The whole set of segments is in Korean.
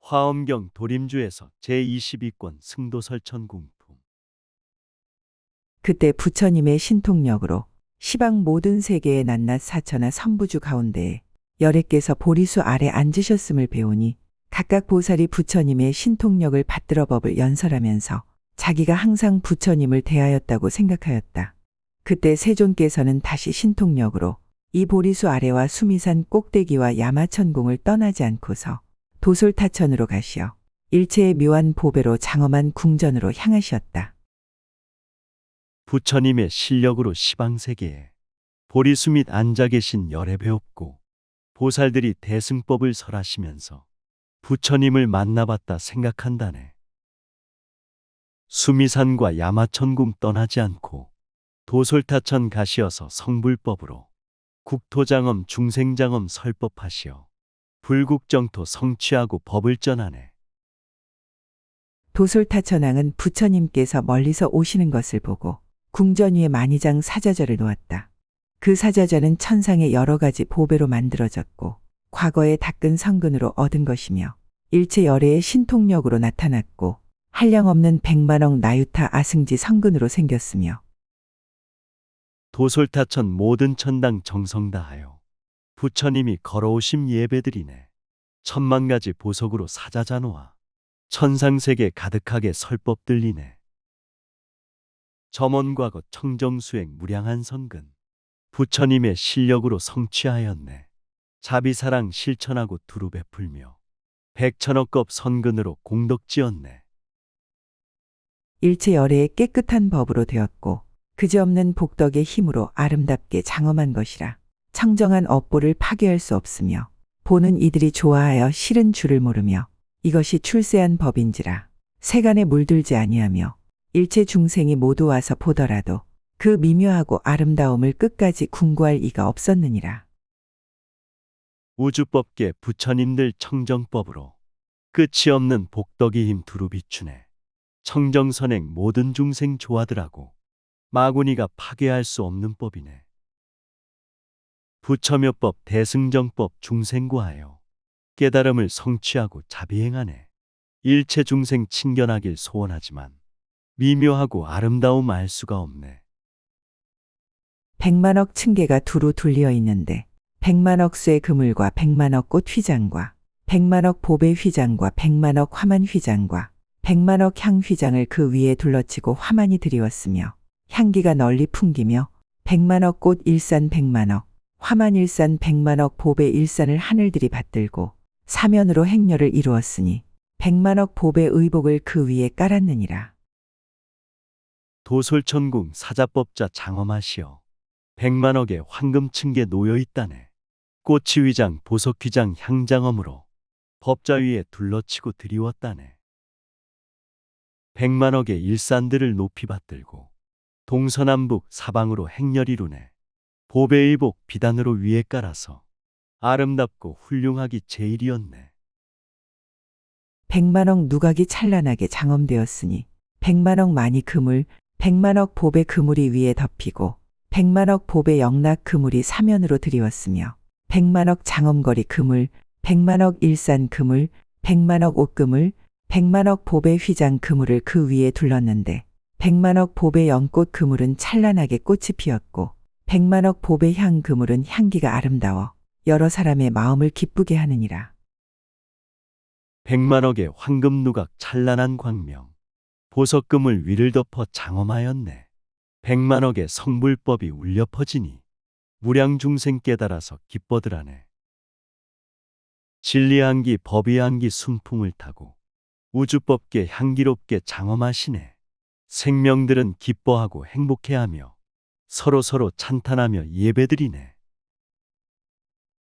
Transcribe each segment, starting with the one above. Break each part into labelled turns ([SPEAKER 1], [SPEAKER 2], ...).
[SPEAKER 1] 화엄경 도림주에서 제22권 승도설천궁품.
[SPEAKER 2] 그때 부처님의 신통력으로 시방 모든 세계의 낱낱 사처나 선부주 가운데에 열애께서 보리수 아래 앉으셨음을 배우니 각각 보살이 부처님의 신통력을 받들어 법을 연설하면서 자기가 항상 부처님을 대하였다고 생각하였다. 그때 세존께서는 다시 신통력으로 이 보리수 아래와 수미산 꼭대기와 야마천궁을 떠나지 않고서 도솔타천으로 가시어 일체의 묘한 보배로 장엄한 궁전으로 향하시었다.
[SPEAKER 1] 부처님의 실력으로 시방세계에 보리수 및 앉아 계신 열애 배웠고 보살들이 대승법을 설하시면서 부처님을 만나봤다 생각한다네. 수미산과 야마천궁 떠나지 않고 도솔타천 가시어서 성불법으로 국토장엄 중생장엄 설법하시어 불국정토 성취하고 법을 전하네.
[SPEAKER 2] 도솔타천왕은 부처님께서 멀리서 오시는 것을 보고 궁전 위에 만이장 사자절을 놓았다. 그 사자절은 천상의 여러 가지 보배로 만들어졌고 과거에 닦은 성근으로 얻은 것이며 일체 열애의 신통력으로 나타났고 한량없는 100만억 나유타 아승지 성근으로 생겼으며
[SPEAKER 1] 도솔타천 모든 천당 정성 다하여 부처님이 걸어오심 예배드리네. 10,000가지 보석으로 사자자 놓아 천상세계 가득하게 설법 들리네. 점원과거 청정수행 무량한 성근 부처님의 실력으로 성취하였네. 자비사랑 실천하고 두루 베풀며 100천억겁 선근으로 공덕지었네.
[SPEAKER 2] 일체 열애의 깨끗한 법으로 되었고 그지없는 복덕의 힘으로 아름답게 장엄한 것이라 청정한 업보를 파괴할 수 없으며 보는 이들이 좋아하여 싫은 줄을 모르며 이것이 출세한 법인지라 세간에 물들지 아니하며 일체 중생이 모두 와서 보더라도 그 미묘하고 아름다움을 끝까지 궁구할 이가 없었느니라.
[SPEAKER 1] 우주법계 부처님들 청정법으로 끝이 없는 복덕의 힘 두루 비추네. 청정선행 모든 중생 조화들하고 마구니가 파괴할 수 없는 법이네. 부처묘법 대승정법 중생구하여 깨달음을 성취하고 자비행하네. 일체 중생 친견하길 소원하지만 미묘하고 아름다움 알 수가 없네.
[SPEAKER 2] 100만억 층계가 두루 둘리어 있는데 100만억 쇠 그물과 100만억 꽃 휘장과 100만억 보배 휘장과 100만억 화만 휘장과 100만억 향 휘장을 그 위에 둘러치고 화만이 드리웠으며 향기가 널리 풍기며 100만억 꽃 일산 100만억 화만 일산 100만억 보배 일산을 하늘들이 받들고 사면으로 행렬을 이루었으니 100만억 보배 의복을 그 위에 깔았느니라.
[SPEAKER 1] 도솔천궁 사자법자 장엄하시어 100만억의 황금층계 놓여있다네. 꽃이 휘장 보석 휘장 향장엄으로 법자 위에 둘러치고 드리웠다네. 100만억의 일산들을 높이 받들고 동서남북 사방으로 행렬 이루네. 보배의복 비단으로 위에 깔아서 아름답고 훌륭하기 제일이었네.
[SPEAKER 2] 100만억 누각이 찬란하게 장엄되었으니 100만억 많이 그물 100만억 보배 그물이 위에 덮이고 100만억 보배 영락 그물이 사면으로 드리웠으며 100만억 장엄거리 그물 100만억 일산 그물 100만억 옷그물 100만억 보배 휘장 그물을 그 위에 둘렀는데 100만억 보배 연꽃 그물은 찬란하게 꽃이 피었고 100만억 보배 향 그물은 향기가 아름다워 여러 사람의 마음을 기쁘게 하느니라.
[SPEAKER 1] 100만억의 황금 누각 찬란한 광명 보석금을 위를 덮어 장엄하였네. 100만억의 성불법이 울려 퍼지니 무량중생 깨달아서 기뻐들하네. 진리향기 법의향기 순풍을 타고 우주법계 향기롭게 장엄하시네. 생명들은 기뻐하고 행복해하며 서로서로 찬탄하며 예배드리네.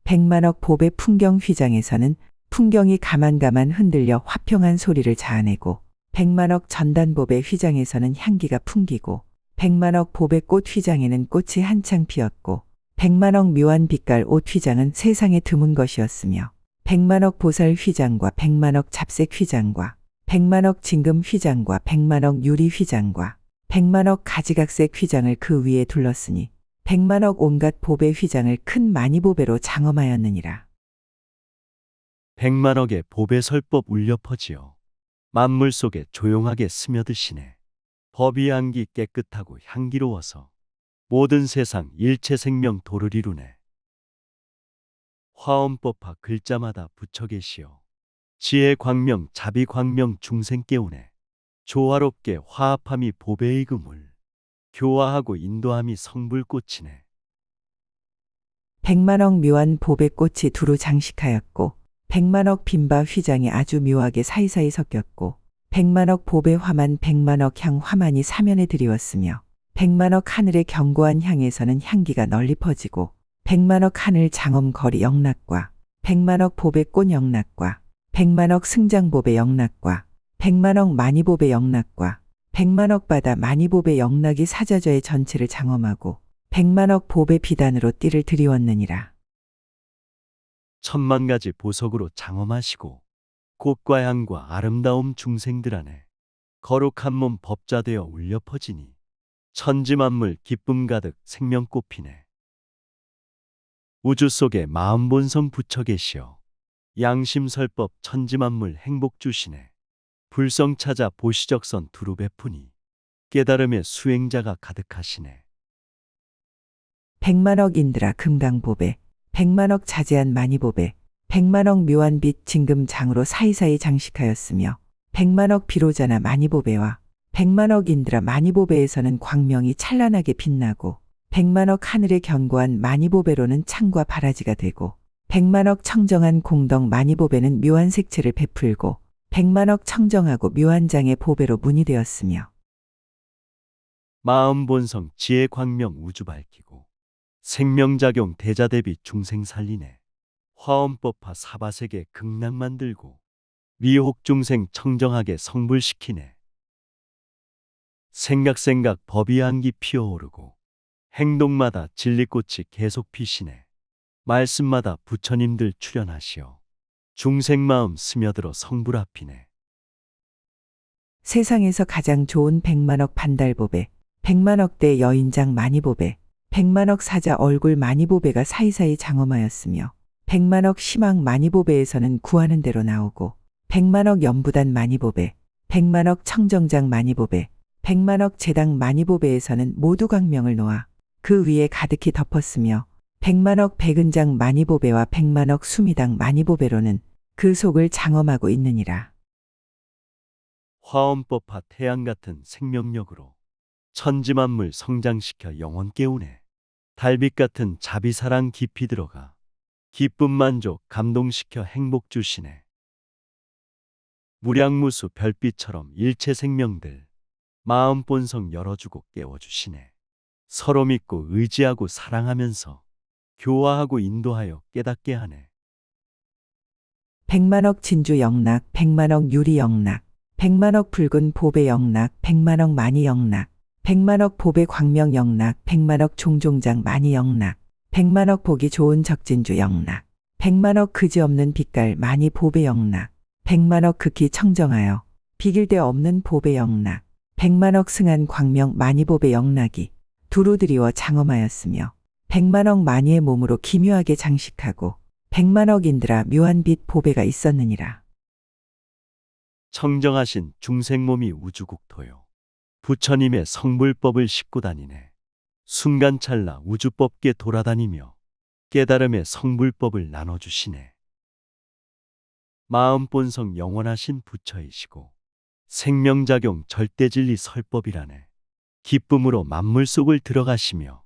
[SPEAKER 2] 100만억 보배 풍경 휘장에서는 풍경이 가만가만 흔들려 화평한 소리를 자아내고 100만억 전단보배 휘장에서는 향기가 풍기고 100만억 보배 꽃 휘장에는 꽃이 한창 피었고 100만억 묘한 빛깔 옷 휘장은 세상에 드문 것이었으며 100만억 보살 휘장과 100만억 잡색 휘장과 100만억 진금 휘장과 100만억 유리 휘장과 100만억 가지각색 휘장을 그 위에 둘렀으니 100만억 온갖 보배 휘장을 큰 많이 보배로 장엄하였느니라.
[SPEAKER 1] 백만억의 보배 설법 울려 퍼지어 만물 속에 조용하게 스며드시네. 법이 향기 깨끗하고 향기로워서 모든 세상 일체 생명 도를 이루네. 화엄법화 글자마다 붙여 계시어 지혜 광명 자비 광명 중생 깨우네. 조화롭게 화합함이 보배의 그물, 교화하고 인도함이 성불꽃이네.
[SPEAKER 2] 100만억 묘한 보배꽃이 두루 장식하였고 100만억 빈바 휘장이 아주 묘하게 사이사이 섞였고 100만억 보배 화만 100만억 향 화만이 사면에 드리웠으며 100만억 하늘의 견고한 향에서는 향기가 널리 퍼지고 100만억 하늘 장엄 거리 영락과 100만억 보배 꽃 영락과 100만억 승장 보배 영락과 100만억 많이 보배 영락과 100만억 바다 많이 보배 영락이 사자저의 전체를 장엄하고 100만억 보배 비단으로 띠를 드리웠느니라.
[SPEAKER 1] 천만 가지 보석으로 장엄하시고 꽃과 향과 아름다움 중생들 안에 거룩한 몸 법자되어 울려 퍼지니 천지만물 기쁨 가득 생명 꽃피네. 우주 속에 마음 본성 붙여 계시어 양심설법 천지만물 행복 주시네. 불성 찾아 보시적선 두루 베푸니 깨달음의 수행자가 가득하시네.
[SPEAKER 2] 100만억 인드라 금강보배, 100만억 자제한 많이보배, 100만억 묘한 빛 진금장으로 사이사이 장식하였으며 100만억 비로자나 많이보배와 100만억 인드라 많이보배에서는 광명이 찬란하게 빛나고 100만억 하늘의 견고한 많이보배로는 창과 바라지가 되고 100만억 청정한 공덕 많이보배는 묘한 색채를 베풀고 100만억 청정하고 묘한 장의 보배로 문이 되었으며
[SPEAKER 1] 마음 본성 지혜 광명 우주 밝히고 생명작용 대자대비 중생 살리네. 화엄법화 사바세계 극락 만들고 미혹 중생 청정하게 성불시키네. 생각 법이 향기 피어오르고 행동마다 진리꽃이 계속 피시네. 말씀마다 부처님들 출연하시어 중생 마음 스며들어 성불 앞이네.
[SPEAKER 2] 세상에서 가장 좋은 100만억 반달보배, 100만억대 여인장 많이보배, 100만억 사자 얼굴 많이보배가 사이사이 장엄하였으며 100만억 심왕 많이보배에서는 구하는 대로 나오고 100만억 연부단 많이보배, 100만억 청정장 많이보배, 100만억 제당 많이보배에서는 모두 광명을 놓아 그 위에 가득히 덮었으며 100만억 백은장 많이보배와 100만억 수미당 많이보배로는 그 속을 장엄하고 있느니라.
[SPEAKER 1] 화엄법화 태양 같은 생명력으로 천지만물 성장시켜 영원 깨우네. 달빛 같은 자비사랑 깊이 들어가 기쁨 만족 감동시켜 행복 주시네. 무량무수 별빛처럼 일체 생명들 마음 본성 열어주고 깨워주시네. 서로 믿고 의지하고 사랑하면서 교화하고 인도하여 깨닫게 하네.
[SPEAKER 2] 100만억 진주 영락, 100만억 유리 영락, 100만억 붉은 보배 영락, 100만억 많이 영락, 100만억 보배 광명 영락, 100만억 종종장 많이 영락, 100만억 보기 좋은 적진주 영락, 100만억 그지없는 빛깔 많이 보배 영락, 100만억 극히 청정하여 비길 데 없는 보배 영락, 100만억 승한 광명 많이 보배 영락이 두루 드리워 장엄하였으며 100만억 많이의 몸으로 기묘하게 장식하고 100만억 인드라 묘한 빛 보배가 있었느니라.
[SPEAKER 1] 청정하신 중생몸이 우주국토요. 부처님의 성불법을 싣고 다니네. 순간찰나 우주법계 돌아다니며 깨달음의 성불법을 나눠주시네. 마음 본성 영원하신 부처이시고 생명작용 절대진리 설법이라네. 기쁨으로 만물 속을 들어가시며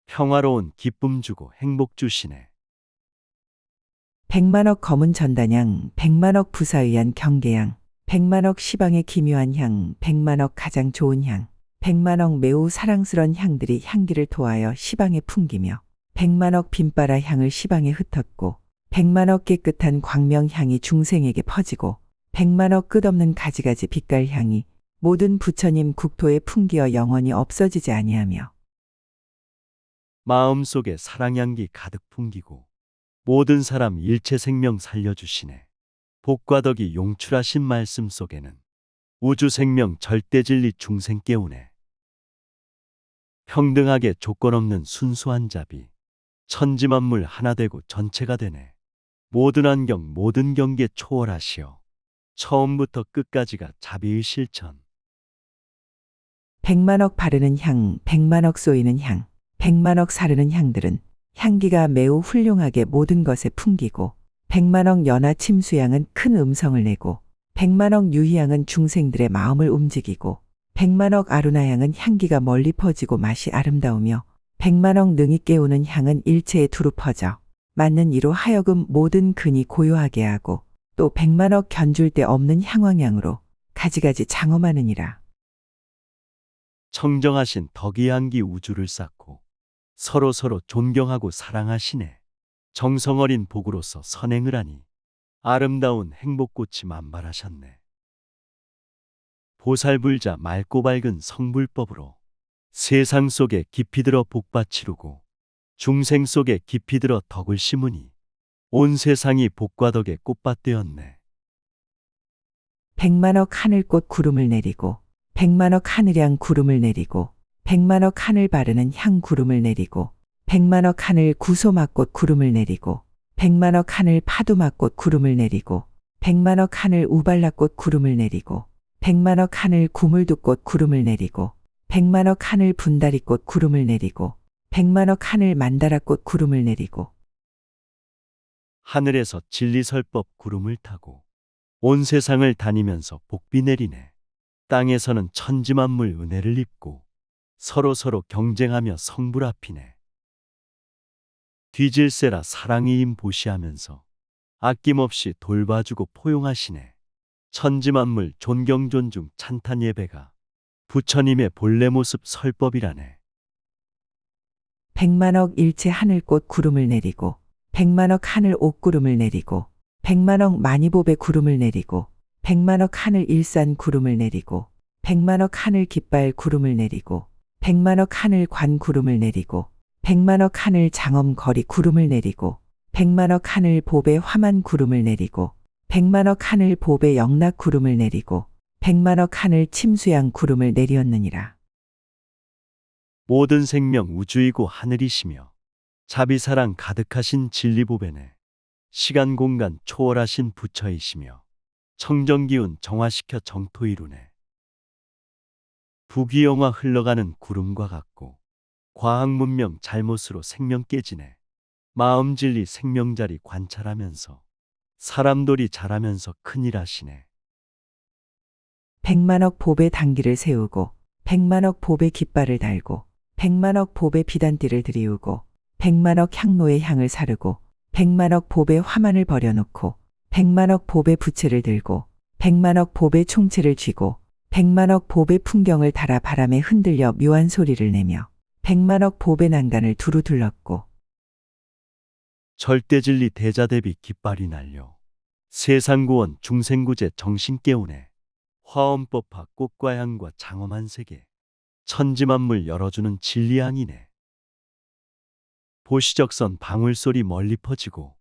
[SPEAKER 1] 평화로운 기쁨 주고 행복 주시네.
[SPEAKER 2] 100만억 검은 전단향, 100만억 부사의한 경계향, 100만억 시방의 기묘한 향, 100만억 가장 좋은 향, 100만억 매우 사랑스런 향들이 향기를 토하여 시방에 풍기며 100만억 빈바라 향을 시방에 흩었고 100만억 깨끗한 광명향이 중생에게 퍼지고 100만억 끝없는 가지가지 빛깔 향이 모든 부처님 국토에 풍기어 영원히 없어지지 아니하며
[SPEAKER 1] 마음속에 사랑향기 가득 풍기고 모든 사람 일체 생명 살려주시네. 복과 덕이 용출하신 말씀 속에는 우주 생명 절대진리 중생 깨우네. 평등하게 조건 없는 순수한 자비 천지만물 하나 되고 전체가 되네. 모든 환경, 모든 경계 초월하시어 처음부터 끝까지가 자비의 실천.
[SPEAKER 2] 100만억 바르는 향, 100만억 쏘이는 향, 100만억 사르는 향들은 향기가 매우 훌륭하게 모든 것에 풍기고 100만억 연화 침수향은 큰 음성을 내고 100만억 유희향은 중생들의 마음을 움직이고 100만억 아루나향은 향기가 멀리 퍼지고 맛이 아름다우며 100만억 능이 깨우는 향은 일체에 두루 퍼져 맞는 이로 하여금 모든 근이 고요하게 하고 또 100만억 견줄 데 없는 향황향으로 가지가지 장엄하느니라.
[SPEAKER 1] 청정하신 덕이 향기 우주를 쌓고 서로 존경하고 사랑하시네. 정성어린 복으로서 선행을 하니 아름다운 행복꽃이 만발하셨네. 보살불자 맑고 밝은 성불법으로 세상 속에 깊이 들어 복받치르고 중생 속에 깊이 들어 덕을 심으니 온 세상이 복과 덕의 꽃밭 되었네.
[SPEAKER 2] 100만억 하늘꽃 구름을 내리고 100만억 하늘향 구름을 내리고 100만억 하늘 바르는 향 구름을 내리고 100만억 하늘 구소막꽃 구름을 내리고 100만억 하늘 파두막꽃 구름을 내리고 100만억 하늘 우발라꽃 구름을 내리고 100만억 하늘 구물두꽃 구름을 내리고 100만억 하늘 분다리꽃 구름을 내리고 100만억 하늘 만다라꽃 구름을 내리고
[SPEAKER 1] 하늘에서 진리설법 구름을 타고 온 세상을 다니면서 복비 내리네. 땅에서는 천지만물 은혜를 입고 서로 경쟁하며 성불 앞이네. 뒤질세라 사랑의 힘 보시하면서 아낌없이 돌봐주고 포용하시네. 천지만물 존경 존중 찬탄 예배가 부처님의 본래 모습 설법이라네.
[SPEAKER 2] 100만억 일체 하늘꽃 구름을 내리고 100만억 하늘 옥구름을 내리고 100만억 마니보배 구름을 내리고 100만억 하늘 일산 구름을 내리고 100만억 하늘 깃발 구름을 내리고 100만억 하늘 관 구름을 내리고 100만억 하늘 장엄 거리 구름을 내리고 100만억 하늘 보배 화만 구름을 내리고 100만억 하늘 보배 영락 구름을 내리고 100만억 하늘 침수양 구름을 내리었느니라.
[SPEAKER 1] 모든 생명 우주이고 하늘이시며 자비사랑 가득하신 진리보배네. 시간 공간 초월하신 부처이시며 청정기운 정화시켜 정토 이루네. 부귀영화 흘러가는 구름과 같고 과학문명 잘못으로 생명 깨지네. 마음 진리 생명자리 관찰하면서 사람돌이 잘하면서 큰일 하시네.
[SPEAKER 2] 100만억 보배 단기를 세우고 100만억 보배 깃발을 달고 100만억 보배 비단띠를 들이우고 100만억 향로의 향을 사르고 100만억 보배 화만을 버려놓고 100만억 보배 부채를 들고 100만억 보배 총체를 쥐고 100만억 보배 풍경을 달아 바람에 흔들려 묘한 소리를 내며 100만억 보배 난간을 두루 둘렀고
[SPEAKER 1] 절대진리 대자대비 깃발이 날려 세상구원 중생구제 정신 깨우네. 화엄법화 꽃과 향과 장엄한 세계 천지만물 열어주는 진리향이네. 보시적선 방울소리 멀리 퍼지고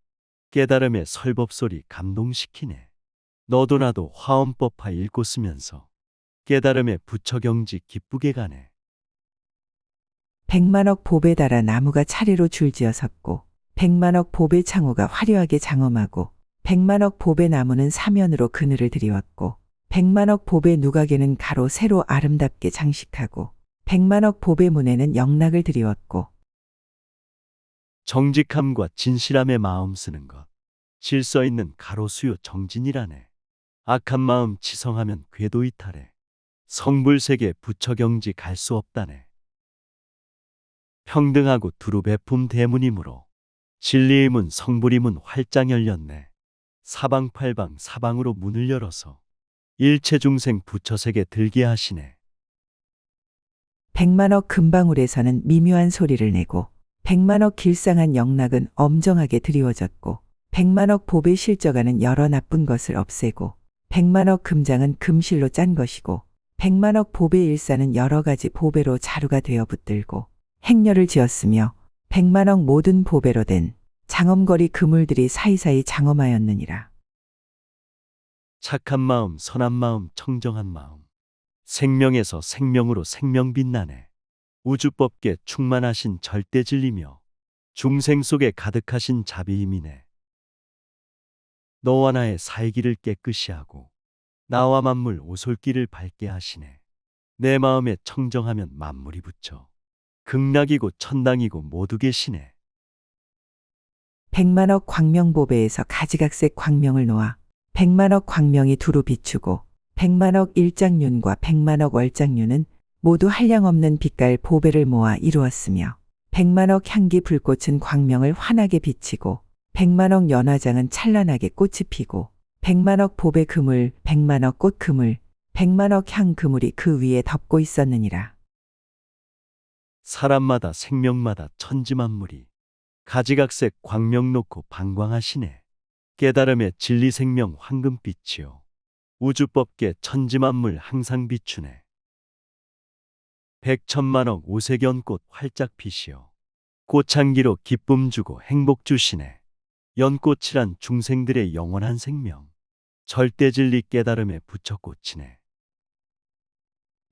[SPEAKER 1] 깨달음의 설법소리 감동시키네. 너도 나도 화엄법화 읽고 쓰면서 깨달음의 부처경지 기쁘게 가네.
[SPEAKER 2] 100만억 보배 달아 나무가 차례로 줄지어 섰고 100만억 보배 창호가 화려하게 장엄하고 100만억 보배 나무는 사면으로 그늘을 들이웠고 100만억 보배 누각에는 가로 세로 아름답게 장식하고 100만억 보배 문에는 영락을 들이웠고
[SPEAKER 1] 정직함과 진실함의 마음 쓰는 것 질서 있는 가로수요 정진이라네. 악한 마음 지성하면 궤도 이탈해. 성불세계 부처경지 갈 수 없다네. 평등하고 두루 베품 대문이므로 진리의 문 성불의 문 활짝 열렸네. 사방팔방 사방으로 문을 열어서 일체 중생 부처세계 들게 하시네.
[SPEAKER 2] 100만억 금방울에서는 미묘한 소리를 내고 100만억 길상한 영락은 엄정하게 드리워졌고 100만억 보배 실져가는 여러 나쁜 것을 없애고 100만억 금장은 금실로 짠 것이고 100만억 보배 일사는 여러 가지 보배로 자루가 되어 붙들고 행렬을 지었으며 100만억 모든 보배로 된 장엄거리 그물들이 사이사이 장엄하였느니라.
[SPEAKER 1] 착한 마음, 선한 마음, 청정한 마음. 생명에서 생명으로 생명 빛나네. 우주법계 충만하신 절대 진리며 중생 속에 가득하신 자비 힘이네. 너와 나의 살기를 깨끗이 하고 나와 만물 오솔길을 밝게 하시네. 내 마음에 청정하면 만물이 붙여 극락이고 천당이고 모두 계시네.
[SPEAKER 2] 백만억 광명보배에서 가지각색 광명을 놓아 백만억 광명이 두루 비추고 백만억 일장륜과 백만억 월장륜은 모두 한량없는 빛깔 보배를 모아 이루었으며 백만억 향기 불꽃은 광명을 환하게 비치고 백만억 연화장은 찬란하게 꽃이 피고 백만억 보배 그물, 백만억 꽃 그물, 백만억 향 그물이 그 위에 덮고 있었느니라.
[SPEAKER 1] 사람마다 생명마다 천지만물이 가지각색 광명 놓고 방광하시네. 깨달음의 진리 생명 황금빛이요 우주법계 천지만물 항상 비추네. 백천만억 오색연꽃 활짝 피시어 꽃향기로 기쁨 주고 행복 주시네. 연꽃이란 중생들의 영원한 생명 절대 진리 깨달음에 붙여 꽂히네.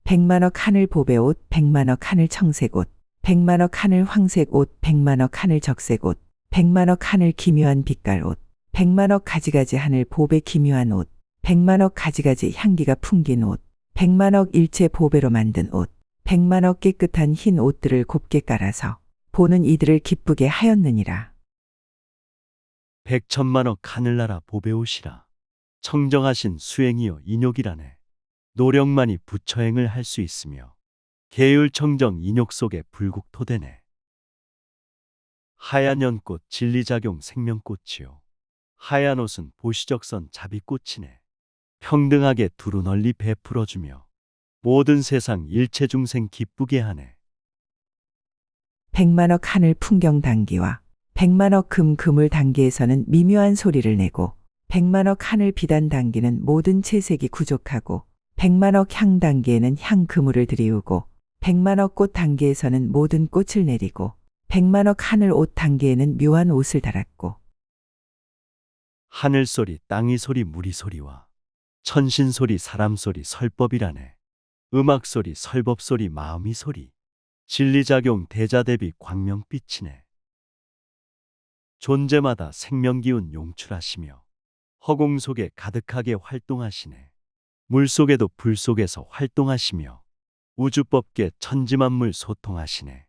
[SPEAKER 2] 백만억 하늘 보배옷, 백만억 하늘 청색옷, 백만억 하늘 황색옷, 백만억 하늘 적색옷, 백만억 하늘 기묘한 빛깔옷, 백만억 가지가지 하늘 보배 기묘한 옷, 백만억 가지가지 향기가 풍긴 옷, 백만억 일체 보배로 만든 옷, 백만억 깨끗한 흰 옷들을 곱게 깔아서 보는 이들을 기쁘게 하였느니라.
[SPEAKER 1] 백천만억 하늘나라 보배옷이라 청정하신 수행이여 인욕이라네. 노력만이 부처행을 할 수 있으며 계율청정 인욕 속에 불국토되네. 하얀 연꽃 진리작용 생명꽃이요 하얀 옷은 보시적선 자비꽃이네. 평등하게 두루 널리 베풀어주며 모든 세상 일체 중생 기쁘게 하네.
[SPEAKER 2] 백만억 하늘 풍경 단기와 백만억 금 그물 단기에서는 미묘한 소리를 내고 백만억 하늘 비단 단기는 모든 채색이 구족하고 백만억 향 단기에는 향 그물을 들이우고 백만억 꽃 단기에서는 모든 꽃을 내리고 백만억 하늘 옷 단기에는 묘한 옷을 달았고
[SPEAKER 1] 하늘 소리 땅이 소리 물이 소리와 천신 소리 사람 소리 설법이라네. 음악 소리 설법 소리 마음이 소리 진리작용 대자대비 광명빛이네. 존재마다 생명기운 용출하시며 허공 속에 가득하게 활동하시네. 물 속에도 불 속에서 활동하시며 우주법계 천지만물 소통하시네.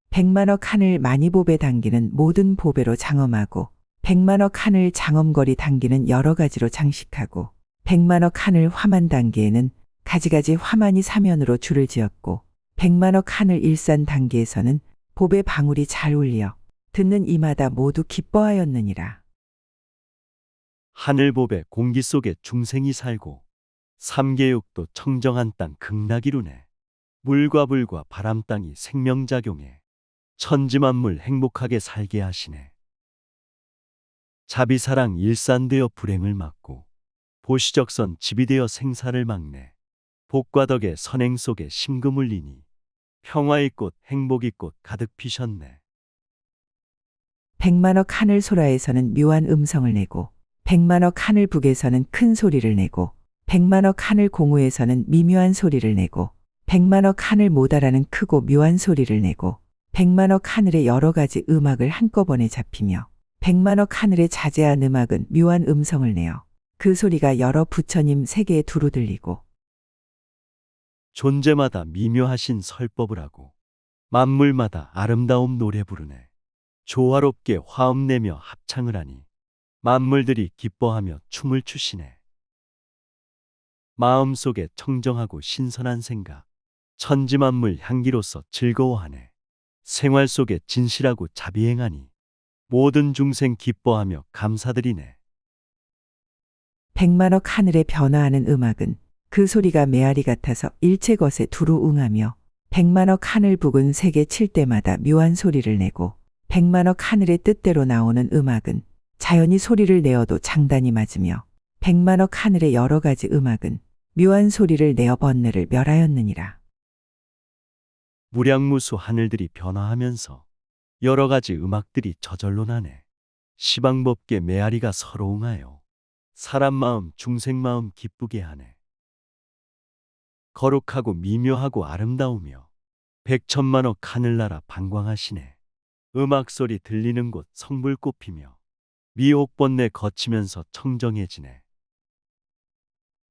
[SPEAKER 2] 백만억 하늘 많이보배 단기는 모든 보배로 장엄하고 백만억 하늘 장엄거리 단기는 여러 가지로 장식하고 백만억 하늘 화만 단기에는 가지가지 화만이 사면으로 줄을 지었고 백만억 하늘 일산 단기에서는 보배 방울이 잘 울려 듣는 이마다 모두 기뻐하였느니라.
[SPEAKER 1] 하늘보배 공기 속에 중생이 살고 삼계육도 청정한 땅 극락이루네. 물과 불과 바람 땅이 생명작용해 천지만물 행복하게 살게 하시네. 자비사랑 일산되어 불행을 막고 보시적선 집이 되어 생사를 막네. 복과 덕의 선행 속에 심금 울리니 평화의 꽃 행복의 꽃 가득 피셨네.
[SPEAKER 2] 백만억 하늘 소라에서는 묘한 음성을 내고 백만억 하늘 북에서는 큰 소리를 내고 백만억 하늘 공우에서는 미묘한 소리를 내고 백만억 하늘 모다라는 크고 묘한 소리를 내고 백만억 하늘의 여러 가지 음악을 한꺼번에 잡히며 백만억 하늘의 자제한 음악은 묘한 음성을 내어 그 소리가 여러 부처님 세계에 두루 들리고
[SPEAKER 1] 존재마다 미묘하신 설법을 하고 만물마다 아름다움 노래 부르네. 조화롭게 화음 내며 합창을 하니 만물들이 기뻐하며 춤을 추시네. 마음속에 청정하고 신선한 생각 천지만물 향기로서 즐거워하네. 생활 속에 진실하고 자비행하니 모든 중생 기뻐하며 감사드리네.
[SPEAKER 2] 백만억 하늘에 변화하는 음악은 그 소리가 메아리 같아서 일체 것에 두루 응하며 백만억 하늘 북은 세계 칠 때마다 묘한 소리를 내고 백만억 하늘의 뜻대로 나오는 음악은 자연히 소리를 내어도 장단이 맞으며 백만억 하늘의 여러 가지 음악은 묘한 소리를 내어 번뇌를 멸하였느니라.
[SPEAKER 1] 무량무수 하늘들이 변화하면서 여러 가지 음악들이 저절로 나네. 시방법계 메아리가 서로 응하여 사람 마음 중생 마음 기쁘게 하네. 거룩하고 미묘하고 아름다우며 백천만억 하늘나라 방광하시네. 음악 소리 들리는 곳 성불 꽃피며 미혹번뇌 거치면서 청정해지네.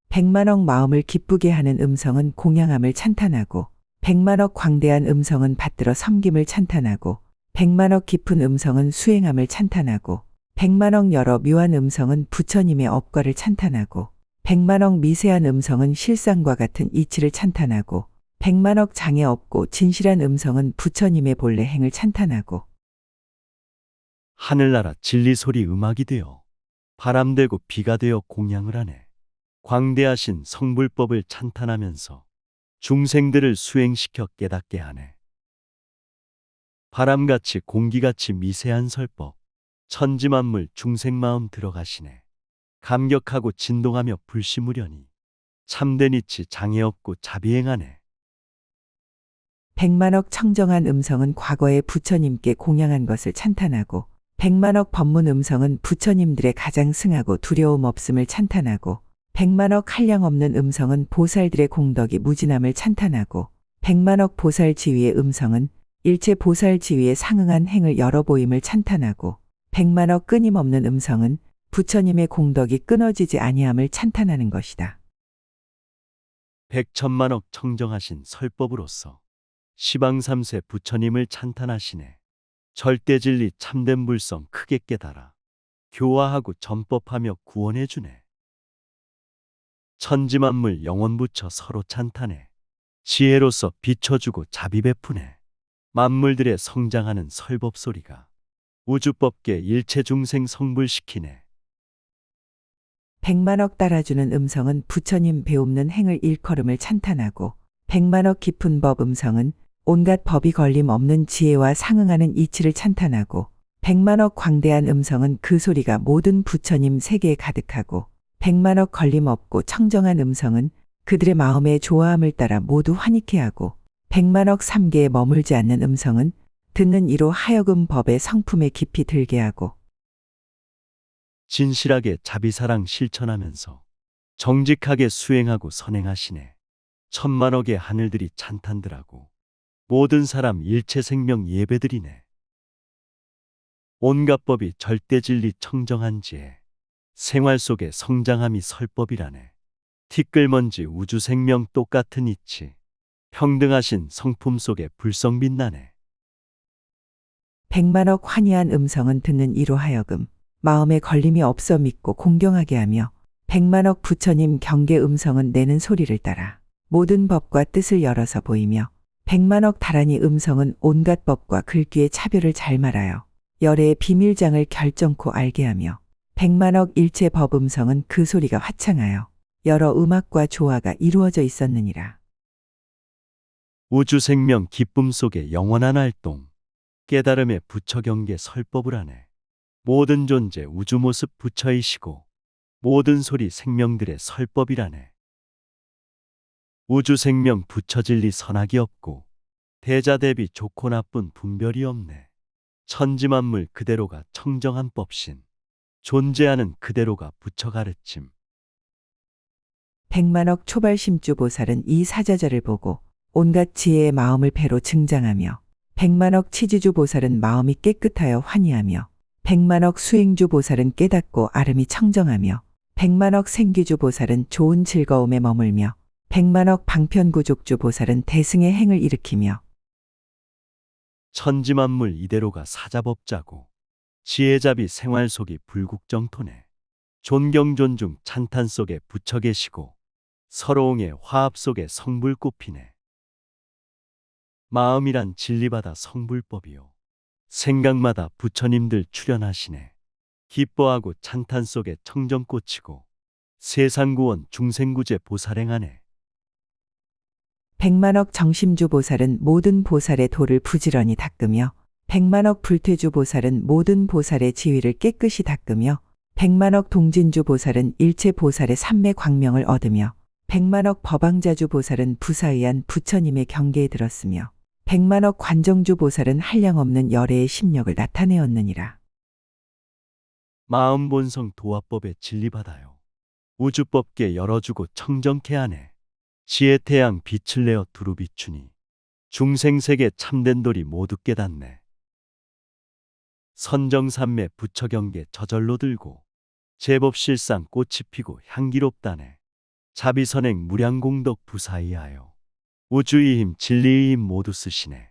[SPEAKER 2] 100만억 마음을 기쁘게 하는 음성은 공양함을 찬탄하고 100만억 광대한 음성은 받들어 섬김을 찬탄하고 100만억 깊은 음성은 수행함을 찬탄하고 100만억 여러 묘한 음성은 부처님의 업과를 찬탄하고 100만억 미세한 음성은 실상과 같은 이치를 찬탄하고 100만억 장애 없고 진실한 음성은 부처님의 본래 행을 찬탄하고
[SPEAKER 1] 하늘나라 진리소리 음악이 되어 바람 되고 비가 되어 공양을 하네. 광대하신 성불법을 찬탄하면서 중생들을 수행시켜 깨닫게 하네. 바람같이 공기같이 미세한 설법, 천지만물 중생마음 들어가시네. 감격하고 진동하며 불시무련히 참된 이치 장애 없고 자비행하네.
[SPEAKER 2] 100만억 청정한 음성은 과거에 부처님께 공양한 것을 찬탄하고 100만억 법문 음성은 부처님들의 가장 승하고 두려움 없음을 찬탄하고 100만억 한량 없는 음성은 보살들의 공덕이 무진함을 찬탄하고 100만억 보살 지위의 음성은 일체 보살 지위에 상응한 행을 열어 보임을 찬탄하고 100만억 끊임없는 음성은 부처님의 공덕이 끊어지지 아니함을 찬탄하는 것이다.
[SPEAKER 1] 백천만억 청정하신 설법으로서 시방삼세 부처님을 찬탄하시네. 절대진리 참된 불성 크게 깨달아 교화하고 전법하며 구원해주네. 천지만물 영원 부처 서로 찬탄해 지혜로서 비춰주고 자비 베푸네. 만물들의 성장하는 설법 소리가 우주법계 일체 중생 성불시키네.
[SPEAKER 2] 100만억 따라주는 음성은 부처님 배움는 행을 일컬음을 찬탄하고 100만억 깊은 법 음성은 온갖 법이 걸림 없는 지혜와 상응하는 이치를 찬탄하고 100만억 광대한 음성은 그 소리가 모든 부처님 세계에 가득하고 100만억 걸림 없고 청정한 음성은 그들의 마음의 좋아함을 따라 모두 환희케 하고 100만억 삼계에 머물지 않는 음성은 듣는 이로 하여금 법의 성품에 깊이 들게 하고
[SPEAKER 1] 진실하게 자비사랑 실천하면서 정직하게 수행하고 선행하시네. 천만억의 하늘들이 찬탄들하고 모든 사람 일체 생명 예배드리네. 온갖 법이 절대진리 청정한 지혜 생활 속에 성장함이 설법이라네. 티끌먼지 우주생명 똑같은 이치 평등하신 성품 속에 불성 빛나네.
[SPEAKER 2] 100만억 환희한 음성은 듣는 이로 하여금 마음에 걸림이 없어 믿고 공경하게 하며 100만억 부처님 경계 음성은 내는 소리를 따라 모든 법과 뜻을 열어서 보이며 100만억 다란이 음성은 온갖 법과 글귀의 차별을 잘 말하여 열애의 비밀장을 결정코 알게 하며 100만억 일체 법 음성은 그 소리가 화창하여 여러 음악과 조화가 이루어져 있었느니라.
[SPEAKER 1] 우주생명 기쁨 속에 영원한 활동 깨달음의 부처경계 설법을 하네. 모든 존재 우주 모습 부처이시고 모든 소리 생명들의 설법이라네. 우주 생명 부처 진리 선악이 없고 대자 대비 좋고 나쁜 분별이 없네. 천지만물 그대로가 청정한 법신 존재하는 그대로가 부처 가르침.
[SPEAKER 2] 100만억 초발심주 보살은 이 사자자를 보고 온갖 지혜의 마음을 배로 증장하며 100만억 치지주 보살은 마음이 깨끗하여 환희하며 100만억 수행주 보살은 깨닫고 아름이 청정하며 100만억 생기주 보살은 좋은 즐거움에 머물며 100만억 방편구족주 보살은 대승의 행을 일으키며
[SPEAKER 1] 천지만물 이대로가 사자법자고 지혜자비 생활 속이 불국정토네. 존경 존중 찬탄 속에 부처 계시고 서로옹의 화합 속에 성불 꽃피네. 마음이란 진리바다 성불법이요 생각마다 부처님들 출현하시네. 기뻐하고 찬탄 속에 청정 꽂히고 세상구원 중생구제 보살행하네.
[SPEAKER 2] 100만억 정심주 보살은 모든 보살의 도를 부지런히 닦으며 100만억 불퇴주 보살은 모든 보살의 지위를 깨끗이 닦으며 100만억 동진주 보살은 일체 보살의 삼매 광명을 얻으며 100만억 법왕자주 보살은 부사의한 부처님의 경계에 들었으며 100만억 관정주 보살은 한량없는 열애의 심력을 나타내었느니라.
[SPEAKER 1] 마음 본성 도화법의 진리바다요 우주법계 열어주고 청정케 하네. 지혜 태양 빛을 내어 두루 비추니 중생세계 참된 도리 모두 깨닫네. 선정산매 부처경계 저절로 들고 제법실상 꽃이 피고 향기롭다네. 자비선행 무량공덕 부사이하여 우주의 힘 진리의 힘 모두 쓰시네.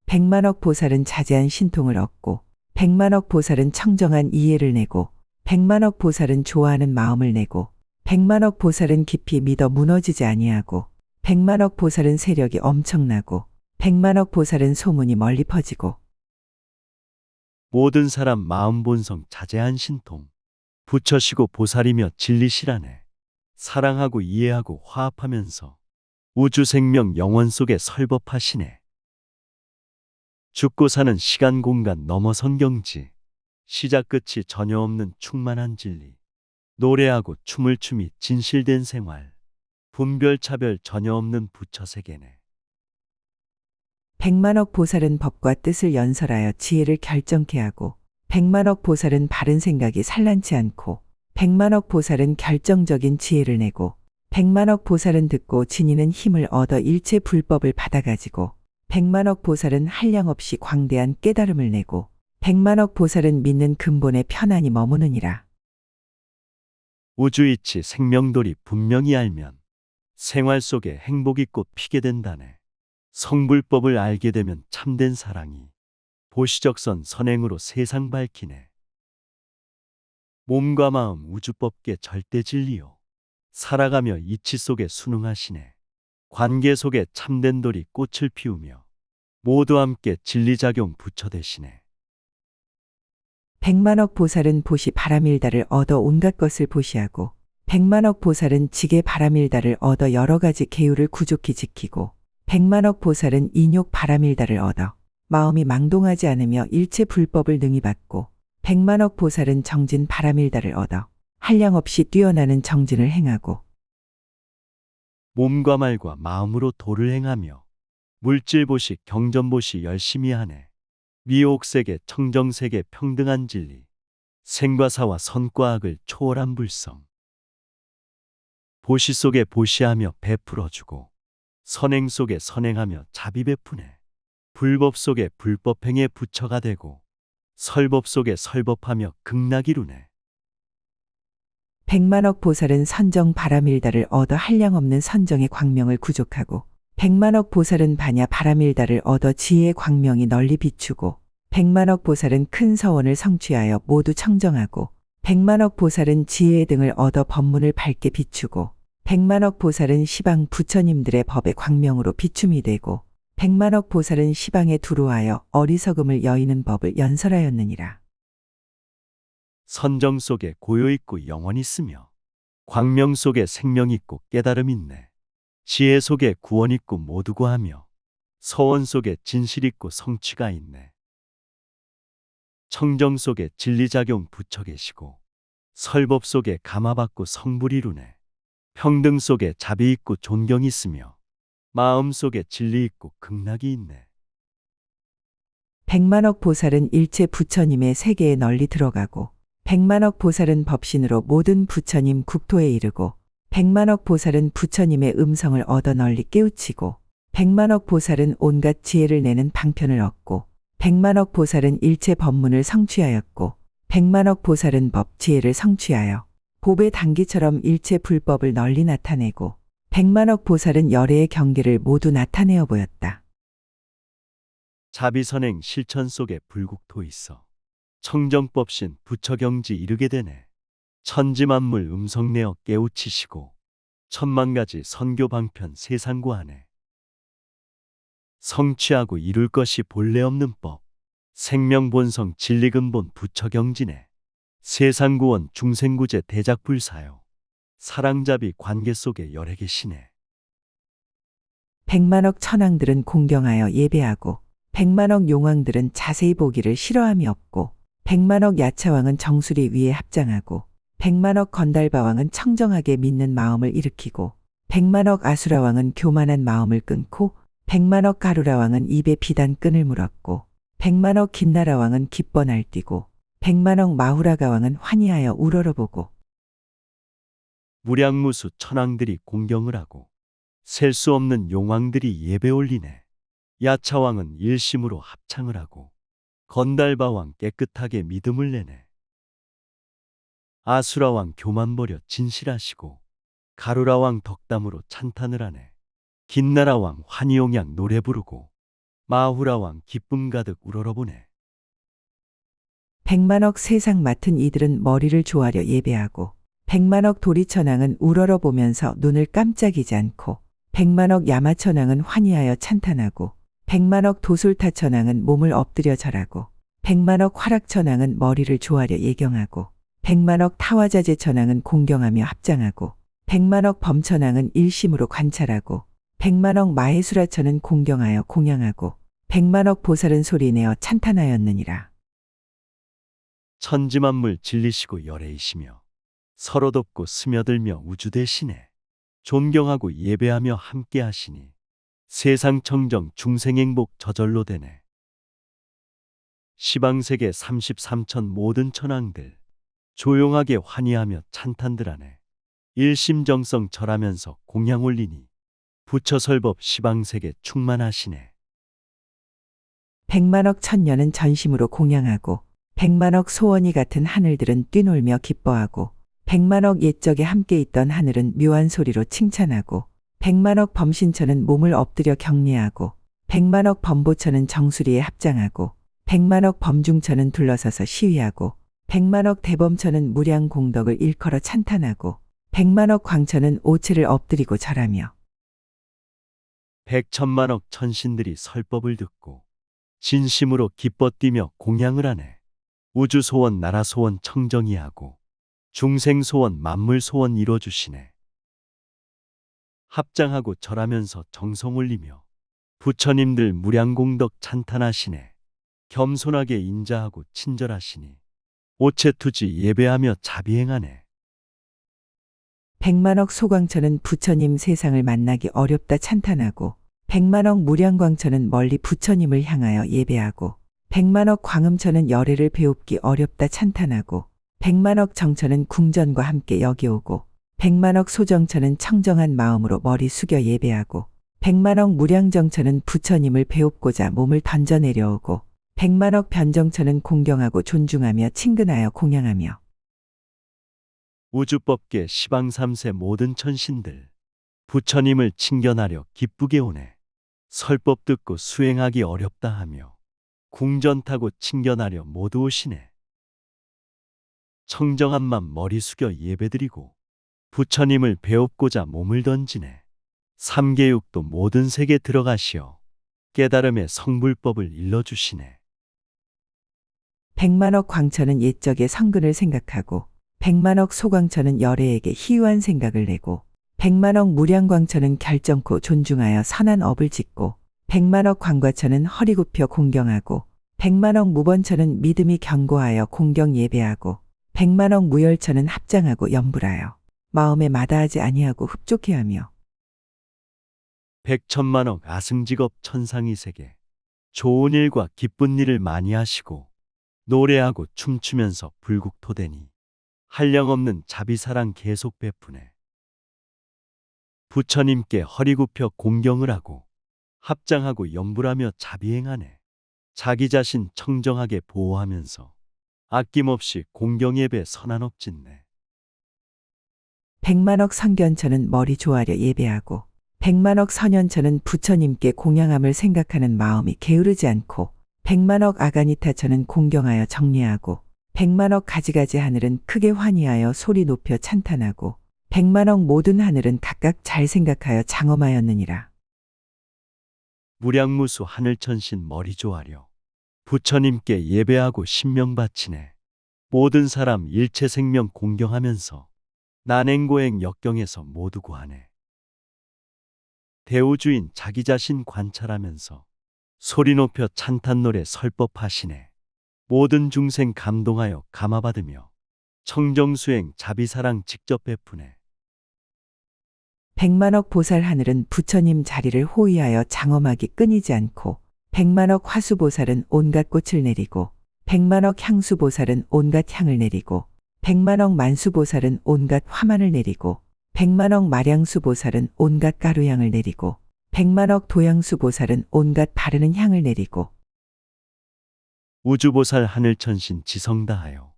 [SPEAKER 2] 백만억 보살은 자제한 신통을 얻고, 백만억 보살은 청정한 이해를 내고, 백만억 보살은 좋아하는 마음을 내고, 백만억 보살은 깊이 믿어 무너지지 아니하고, 백만억 보살은 세력이 엄청나고, 백만억 보살은 소문이 멀리 퍼지고,
[SPEAKER 1] 모든 사람 마음 본성 자제한 신통 부처시고 보살이며 진리시라네. 사랑하고 이해하고 화합하면서 우주 생명 영원 속에 설법하시네. 죽고 사는 시간 공간 넘어선 경지, 시작 끝이 전혀 없는 충만한 진리, 노래하고 춤을 춤이 진실된 생활, 분별 차별 전혀 없는 부처 세계네.
[SPEAKER 2] 백만억 보살은 법과 뜻을 연설하여 지혜를 결정케 하고, 백만억 보살은 바른 생각이 산란치 않고, 백만억 보살은 결정적인 지혜를 내고, 백만억 보살은 듣고 지니는 힘을 얻어 일체 불법을 받아가지고, 백만억 보살은 한량없이 광대한 깨달음을 내고, 백만억 보살은 믿는 근본에 편안히 머무느니라.
[SPEAKER 1] 우주이치 생명돌이 분명히 알면 생활 속에 행복이 꽃 피게 된다네. 성불법을 알게 되면 참된 사랑이 보시적선 선행으로 세상 밝히네. 몸과 마음 우주법계 절대 진리요. 살아가며 이치 속에 순응하시네. 관계 속에 참된 돌이 꽃을 피우며 모두 함께 진리작용 부처되시네.
[SPEAKER 2] 백만억 보살은 보시 바라밀다를 얻어 온갖 것을 보시하고, 백만억 보살은 지게 바라밀다를 얻어 여러 가지 계율을 구족히 지키고, 백만억 보살은 인욕 바라밀다를 얻어 마음이 망동하지 않으며 일체 불법을 능히 받고, 백만억 보살은 정진 바라밀다를 얻어 한량없이 뛰어나는 정진을 행하고,
[SPEAKER 1] 몸과 말과 마음으로 도를 행하며 물질보시 경전보시 열심히 하네. 미혹세계 청정세계 평등한 진리, 생과 사와 선과 악을 초월한 불성, 보시 속에 보시하며 베풀어주고 선행 속에 선행하며 자비 베푸네. 불법 속에 불법행에 부처가 되고 설법 속에 설법하며 극락 이루네.
[SPEAKER 2] 백만억 보살은 선정 바라밀다를 얻어 한량없는 선정의 광명을 구족하고, 백만억 보살은 반야 바라밀다를 얻어 지혜의 광명이 널리 비추고, 백만억 보살은 큰 서원을 성취하여 모두 청정하고, 백만억 보살은 지혜의 등을 얻어 법문을 밝게 비추고, 백만억 보살은 시방 부처님들의 법의 광명으로 비춤이 되고, 백만억 보살은 시방에 두루하여 어리석음을 여의는 법을 연설하였느니라.
[SPEAKER 1] 선정 속에 고요 있고 영원 있으며 광명 속에 생명 있고 깨달음 있네. 지혜 속에 구원 있고 모두 구하며 서원 속에 진실 있고 성취가 있네. 청정 속에 진리작용 부처 계시고 설법 속에 감화받고 성불 이루네. 평등 속에 자비 있고 존경 있으며 마음 속에 진리 있고 극락이 있네.
[SPEAKER 2] 백만억 보살은 일체 부처님의 세계에 널리 들어가고, 백만억 보살은 법신으로 모든 부처님 국토에 이르고, 백만억 보살은 부처님의 음성을 얻어 널리 깨우치고, 백만억 보살은 온갖 지혜를 내는 방편을 얻고, 백만억 보살은 일체 법문을 성취하였고, 백만억 보살은 법 지혜를 성취하여 법의 단기처럼 일체 불법을 널리 나타내고, 백만억 보살은 열애의 경계를 모두 나타내어 보였다.
[SPEAKER 1] 자비선행 실천 속에 불국토 있어 청정법신 부처경지 이르게 되네. 천지만물 음성 내어 깨우치시고 천만가지 선교 방편 세상 구하네. 성취하고 이룰 것이 본래 없는 법, 생명본성 진리근본 부처경지네. 세상구원 중생구제 대작불사요. 사랑자비 관계 속에 열애 계시네.
[SPEAKER 2] 백만억 천왕들은 공경하여 예배하고, 백만억 용왕들은 자세히 보기를 싫어함이 없고, 백만억 야차왕은 정수리 위에 합장하고, 백만억 건달바왕은 청정하게 믿는 마음을 일으키고, 백만억 아수라왕은 교만한 마음을 끊고, 백만억 가루라왕은 입에 비단 끈을 물었고, 백만억 김나라왕은 기뻐 날뛰고, 백만억 마후라가왕은 환희하여 우러러보고,
[SPEAKER 1] 무량무수 천왕들이 공경을 하고 셀 수 없는 용왕들이 예배 올리네. 야차왕은 일심으로 합창을 하고 건달바왕 깨끗하게 믿음을 내네. 아수라왕 교만 버려 진실하시고 가루라왕 덕담으로 찬탄을 하네. 긴나라왕 환희용양 노래 부르고 마후라왕 기쁨 가득 우러러보네.
[SPEAKER 2] 백만억 세상 맡은 이들은 머리를 조아려 예배하고 백만억 도리천왕은 우러러 보면서 눈을 깜짝이지 않고 백만억 야마천왕은 환희하여 찬탄하고 백만억 도솔타천왕은 몸을 엎드려 절하고 백만억 화락천왕은 머리를 조아려 예경하고 백만억 타화자재천왕은 공경하며 합장하고 백만억 범천왕은 일심으로 관찰하고 백만억 마해수라천은 공경하여 공양하고 백만억 보살은 소리내어 찬탄하였느니라.
[SPEAKER 1] 천지만물 진리시고 열애이시며 서로 돕고 스며들며 우주 대신에 존경하고 예배하며 함께 하시니 세상 청정 중생 행복 저절로 되네. 시방세계 33천 모든 천왕들 조용하게 환희하며 찬탄들하네. 일심정성 절하면서 공양 올리니 부처설법 시방세계 충만하시네.
[SPEAKER 2] 백만억 천년은 전심으로 공양하고 백만억 소원이 같은 하늘들은 뛰놀며 기뻐하고 백만억 옛적에 함께 있던 하늘은 묘한 소리로 칭찬하고 백만억 범신천은 몸을 엎드려 경례하고 백만억 범보천은 정수리에 합장하고 백만억 범중천은 둘러서서 시위하고 백만억 대범천은 무량 공덕을 일컬어 찬탄하고 백만억 광천은 오체를 엎드리고 절하며
[SPEAKER 1] 백천만억 천신들이 설법을 듣고 진심으로 기뻐 뛰며 공양을 하네. 우주 소원 나라 소원 청정히 하고 중생 소원 만물 소원 이뤄주시네. 합장하고 절하면서 정성 올리며 부처님들 무량공덕 찬탄하시네. 겸손하게 인자하고 친절하시니 오체투지 예배하며 자비행하네.
[SPEAKER 2] 백만억 소광천은 부처님 세상을 만나기 어렵다 찬탄하고 백만억 무량광천은 멀리 부처님을 향하여 예배하고 백만억 광음천은 열애를 배웁기 어렵다 찬탄하고 백만억 정천은 궁전과 함께 여기오고 백만억 소정천은 청정한 마음으로 머리 숙여 예배하고 백만억 무량정천은 부처님을 배웁고자 몸을 던져 내려오고 백만억 변정천은 공경하고 존중하며 친근하여 공양하며
[SPEAKER 1] 우주법계 시방삼세 모든 천신들 부처님을 친견하려 기쁘게 오네. 설법 듣고 수행하기 어렵다 하며 궁전 타고 친견하려 모두 오시네. 청정한 맘 머리 숙여 예배드리고 부처님을 배웁고자 몸을 던지네. 삼계육도 모든 세계 들어가시어 깨달음의 성불법을 일러주시네.
[SPEAKER 2] 백만억 광천은 옛적의 성근을 생각하고 백만억 소광천은 열애에게 희유한 생각을 내고 백만억 무량광천은 결정코 존중하여 선한 업을 짓고 백만억 광과천은 허리 굽혀 공경하고 백만억 무번천은 믿음이 견고하여 공경 예배하고 백만억 무열천은 합장하고 염불하여 마음에 마다하지 아니하고 흡족해하며
[SPEAKER 1] 백천만억 아승직업 천상이세계 좋은 일과 기쁜 일을 많이 하시고 노래하고 춤추면서 불국토되니 한량없는 자비사랑 계속 베푸네. 부처님께 허리 굽혀 공경을 하고 합장하고 염불하며 자비행하네. 자기 자신 청정하게 보호하면서 아낌없이 공경예배 선한업 짓네.
[SPEAKER 2] 백만억 성견천은 머리 조아려 예배하고 백만억 선현천은 부처님께 공양함을 생각하는 마음이 게으르지 않고 백만억 아가니타천은 공경하여 정례하고 백만억 가지가지 하늘은 크게 환희하여 소리 높여 찬탄하고 백만억 모든 하늘은 각각 잘 생각하여 장엄하였느니라.
[SPEAKER 1] 무량무수 하늘천신 머리 조아려 부처님께 예배하고 신명 바치네. 모든 사람 일체 생명 공경하면서 난행고행 역경에서 모두 구하네. 대우주인 자기 자신 관찰하면서 소리 높여 찬탄 노래 설법하시네. 모든 중생 감동하여 감화받으며 청정수행 자비사랑 직접 베푸네.
[SPEAKER 2] 백만억 보살 하늘은 부처님 자리를 호위하여 장엄하기 끊이지 않고 백만억 화수보살은 온갖 꽃을 내리고 백만억 향수보살은 온갖 향을 내리고 백만억 만수보살은 온갖 화만을 내리고 백만억 마량수보살은 온갖 가루향을 내리고 백만억 도양수보살은 온갖 바르는 향을 내리고
[SPEAKER 1] 우주보살 하늘천신 지성다하여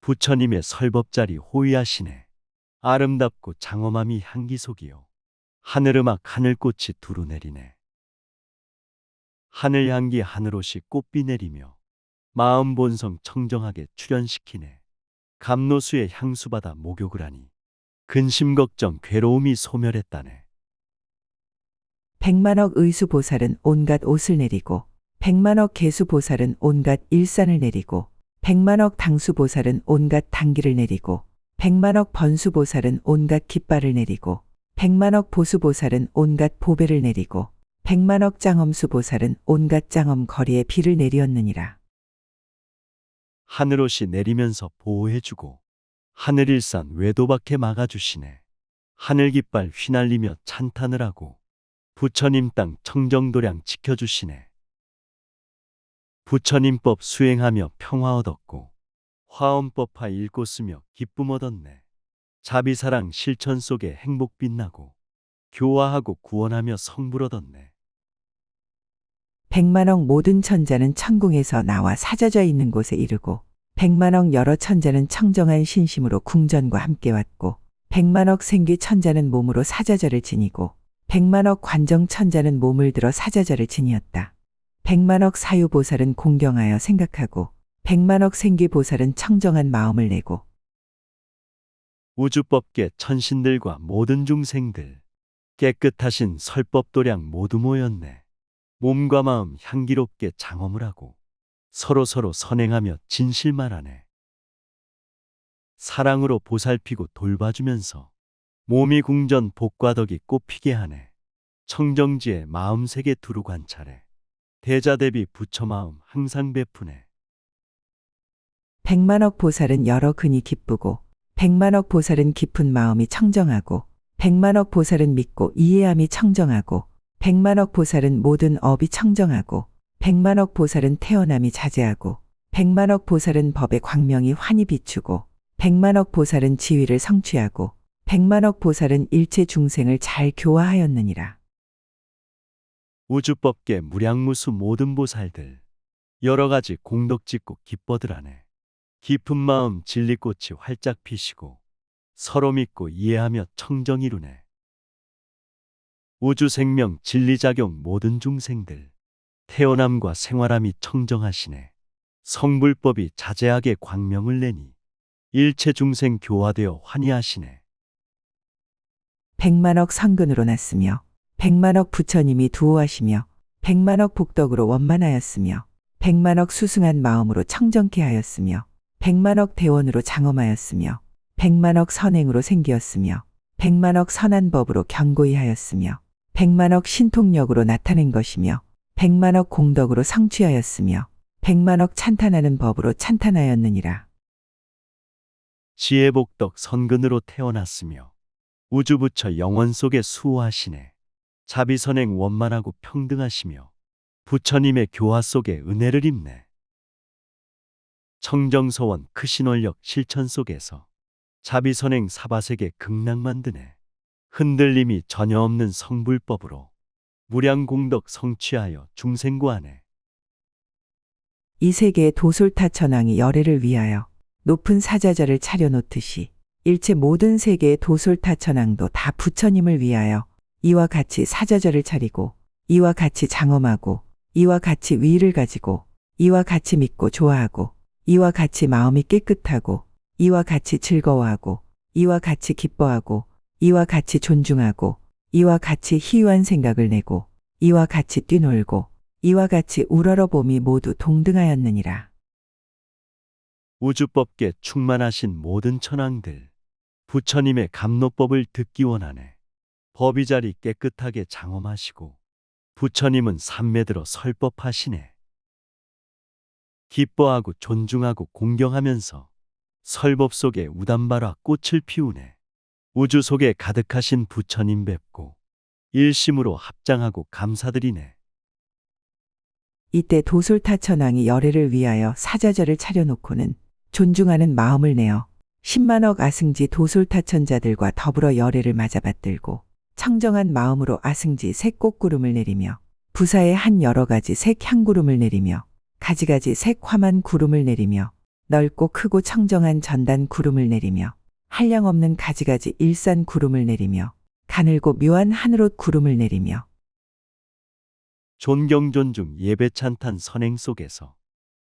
[SPEAKER 1] 부처님의 설법자리 호위하시네. 아름답고 장엄함이 향기속이요 하늘음악 하늘꽃이 두루 내리네. 하늘향기 하늘옷이 꽃비 내리며 마음 본성 청정하게 출현시키네. 감노수의 향수받아 목욕을 하니 근심 걱정 괴로움이 소멸했다네.
[SPEAKER 2] 백만억 의수보살은 온갖 옷을 내리고, 백만억 개수보살은 온갖 일산을 내리고, 백만억 당수보살은 온갖 당기를 내리고, 백만억 번수보살은 온갖 깃발을 내리고, 백만억 보수보살은 온갖 보배를 내리고, 백만억 짱엄수보살은 온갖 짱엄 거리에 비를 내리었느니라.
[SPEAKER 1] 하늘옷이 내리면서 보호해주고 하늘일산 외도박해 막아주시네. 하늘깃발 휘날리며 찬탄을 하고 부처님 땅 청정도량 지켜주시네. 부처님법 수행하며 평화 얻었고 화엄법화 읽고 쓰며 기쁨 얻었네. 자비사랑 실천 속에 행복 빛나고 교화하고 구원하며 성불 얻었네.
[SPEAKER 2] 백만억 모든 천자는 천궁에서 나와 사자져 있는 곳에 이르고, 백만억 여러 천자는 청정한 신심으로 궁전과 함께 왔고, 백만억 생기 천자는 몸으로 사자절을 지니고, 백만억 관정 천자는 몸을 들어 사자절을 지니었다. 백만억 사유보살은 공경하여 생각하고, 백만억 생기보살은 청정한 마음을 내고,
[SPEAKER 1] 우주법계 천신들과 모든 중생들 깨끗하신 설법도량 모두 모였네. 몸과 마음 향기롭게 장엄을 하고 서로서로 선행하며 진실 말하네. 사랑으로 보살피고 돌봐주면서 몸이 궁전 복과 덕이 꽃피게 하네. 청정지에 마음세계 두루 관찰해 대자대비 부처 마음 항상 베푸네.
[SPEAKER 2] 백만억 보살은 여러 근이 기쁘고, 백만억 보살은 깊은 마음이 청정하고, 백만억 보살은 믿고 이해함이 청정하고, 백만억 보살은 모든 업이 청정하고, 백만억 보살은 태어남이 자제하고, 백만억 보살은 법의 광명이 환히 비추고, 백만억 보살은 지위를 성취하고, 백만억 보살은 일체 중생을 잘 교화하였느니라.
[SPEAKER 1] 우주법계 무량무수 모든 보살들 여러 가지 공덕 짓고 기뻐들하네. 깊은 마음 진리꽃이 활짝 피시고 서로 믿고 이해하며 청정 이루네. 우주생명 진리작용 모든 중생들 태어남과 생활함이 청정하시네. 성불법이 자제하게 광명을 내니 일체 중생 교화되어 환희하시네.
[SPEAKER 2] 백만억 성근으로 났으며, 백만억 부처님이 두호하시며, 백만억 복덕으로 원만하였으며, 백만억 수승한 마음으로 청정케 하였으며, 백만억 대원으로 장엄하였으며, 백만억 선행으로 생기었으며, 백만억 선한 법으로 견고히 하였으며, 백만억 신통력으로 나타낸 것이며, 백만억 공덕으로 성취하였으며, 백만억 찬탄하는 법으로 찬탄하였느니라.
[SPEAKER 1] 지혜복덕 선근으로 태어났으며 우주부처 영원 속에 수호하시네. 자비선행 원만하고 평등하시며 부처님의 교화 속에 은혜를 입네. 청정서원 크신 원력 실천 속에서 자비선행 사바세계 극락 만드네. 흔들림이 전혀 없는 성불법으로 무량공덕 성취하여 중생구하네.
[SPEAKER 2] 이 세계의 도솔타천왕이 열애를 위하여 높은 사자절을 차려놓듯이, 일체 모든 세계의 도솔타천왕도 다 부처님을 위하여 이와 같이 사자절을 차리고, 이와 같이 장엄하고, 이와 같이 위를 가지고, 이와 같이 믿고 좋아하고, 이와 같이 마음이 깨끗하고, 이와 같이 즐거워하고, 이와 같이 기뻐하고, 이와 같이 존중하고, 이와 같이 희유한 생각을 내고, 이와 같이 뛰놀고, 이와 같이 우러러봄이 모두 동등하였느니라.
[SPEAKER 1] 우주법계 충만하신 모든 천왕들 부처님의 감노법을 듣기 원하네. 법의자리 깨끗하게 장엄하시고 부처님은 삼매들어 설법하시네. 기뻐하고 존중하고 공경하면서 설법 속에 우담바라 꽃을 피우네. 우주 속에 가득하신 부처님 뵙고 일심으로 합장하고 감사드리네.
[SPEAKER 2] 이때 도솔타천왕이 열애를 위하여 사자절을 차려놓고는 존중하는 마음을 내어 10만억 아승지 도솔타천자들과 더불어 열애를 맞아받들고 청정한 마음으로 아승지 색 꽃구름을 내리며 부사에 한 여러 가지 색 향구름을 내리며 가지가지 색 화만 구름을 내리며 넓고 크고 청정한 전단 구름을 내리며 한량없는 가지가지 일산 구름을 내리며 가늘고 묘한 하늘옷 구름을 내리며
[SPEAKER 1] 존경 존중 예배 찬탄 선행 속에서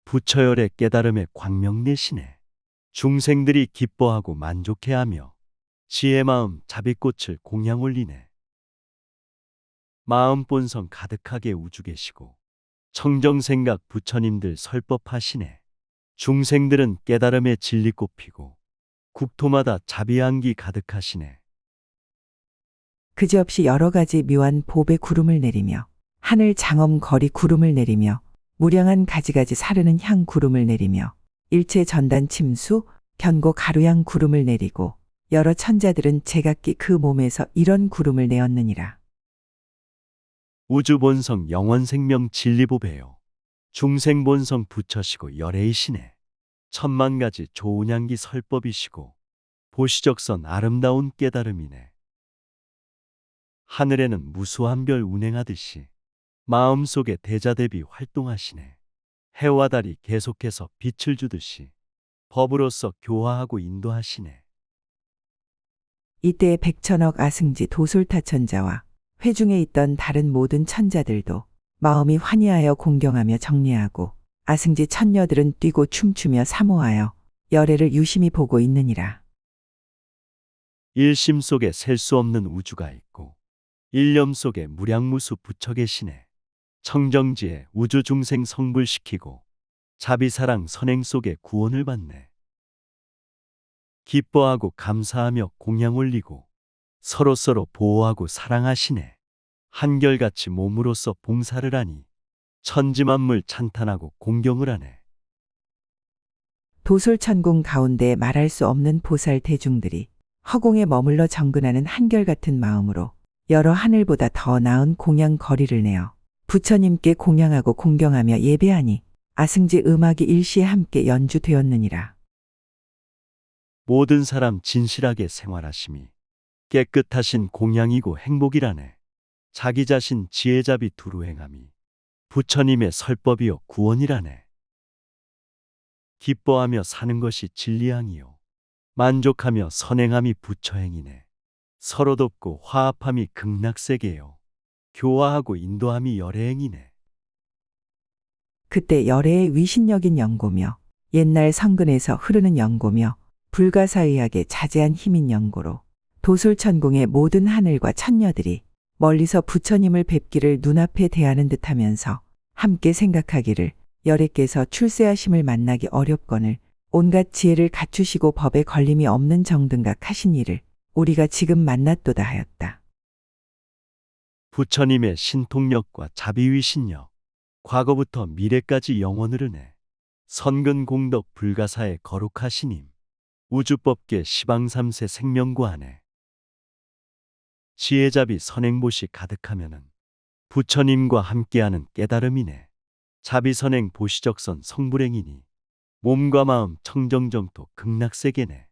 [SPEAKER 1] 부처열의 깨달음의 광명 내시네. 중생들이 기뻐하고 만족해하며 지혜 마음 자비꽃을 공양 올리네. 마음 본성 가득하게 우주 계시고 청정생각 부처님들 설법하시네. 중생들은 깨달음의 진리 꽃피고 국토마다 자비향기 가득하시네.
[SPEAKER 2] 그지없이 여러 가지 묘한 보배 구름을 내리며 하늘 장엄 거리 구름을 내리며 무량한 가지가지 사르는 향 구름을 내리며 일체 전단 침수 견고 가루양 구름을 내리고 여러 천자들은 제각기 그 몸에서 이런 구름을 내었느니라.
[SPEAKER 1] 우주 본성 영원 생명 진리 보배요. 중생 본성 부처시고 열애이시네. 천만 가지 좋은 향기 설법이시고 보시적선 아름다운 깨달음이네. 하늘에는 무수한 별 운행하듯이 마음속에 대자대비 활동하시네. 해와 달이 계속해서 빛을 주듯이 법으로서 교화하고 인도하시네.
[SPEAKER 2] 이때 백천억 아승지 도솔타천자와 회중에 있던 다른 모든 천자들도 마음이 환희하여 공경하며 정리하고 아승지 천녀들은 뛰고 춤추며 사모하여 열애를 유심히 보고 있느니라.
[SPEAKER 1] 일심 속에 셀 수 없는 우주가 있고 일념 속에 무량무수 부처 계시네. 청정지에 우주 중생 성불시키고 자비사랑 선행 속에 구원을 받네. 기뻐하고 감사하며 공양 올리고 서로서로 보호하고 사랑하시네. 한결같이 몸으로서 봉사를 하니 천지만물 찬탄하고 공경을 하네.
[SPEAKER 2] 도솔천궁 가운데 말할 수 없는 보살 대중들이 허공에 머물러 정근하는 한결같은 마음으로 여러 하늘보다 더 나은 공양 거리를 내어 부처님께 공양하고 공경하며 예배하니 아승지 음악이 일시에 함께 연주되었느니라.
[SPEAKER 1] 모든 사람 진실하게 생활하심이 깨끗하신 공양이고 행복이라네. 자기 자신 지혜자비 두루 행함이 부처님의 설법이요 구원이라네. 기뻐하며 사는 것이 진리향이요 만족하며 선행함이 부처행이네. 서로 돕고 화합함이 극락세계요 교화하고 인도함이 열애행이네.
[SPEAKER 2] 그때 열애의 위신력인 연고며 옛날 성근에서 흐르는 연고며 불가사의하게 자제한 힘인 연고로 도솔천궁의 모든 하늘과 천녀들이 멀리서 부처님을 뵙기를 눈앞에 대하는 듯하면서 함께 생각하기를 열애께서 출세하심을 만나기 어렵거늘 온갖 지혜를 갖추시고 법에 걸림이 없는 정등각하신 이를 우리가 지금 만났도다 하였다.
[SPEAKER 1] 부처님의 신통력과 자비위신력 과거부터 미래까지 영원을 은혜 선근공덕 불가사의 거룩하시님 우주법계 시방삼세 생명고안에 지혜자비 선행보시 가득하면은 부처님과 함께하는 깨달음이네. 자비선행 보시적선 성불행이니 몸과 마음 청정정토 극락세계네.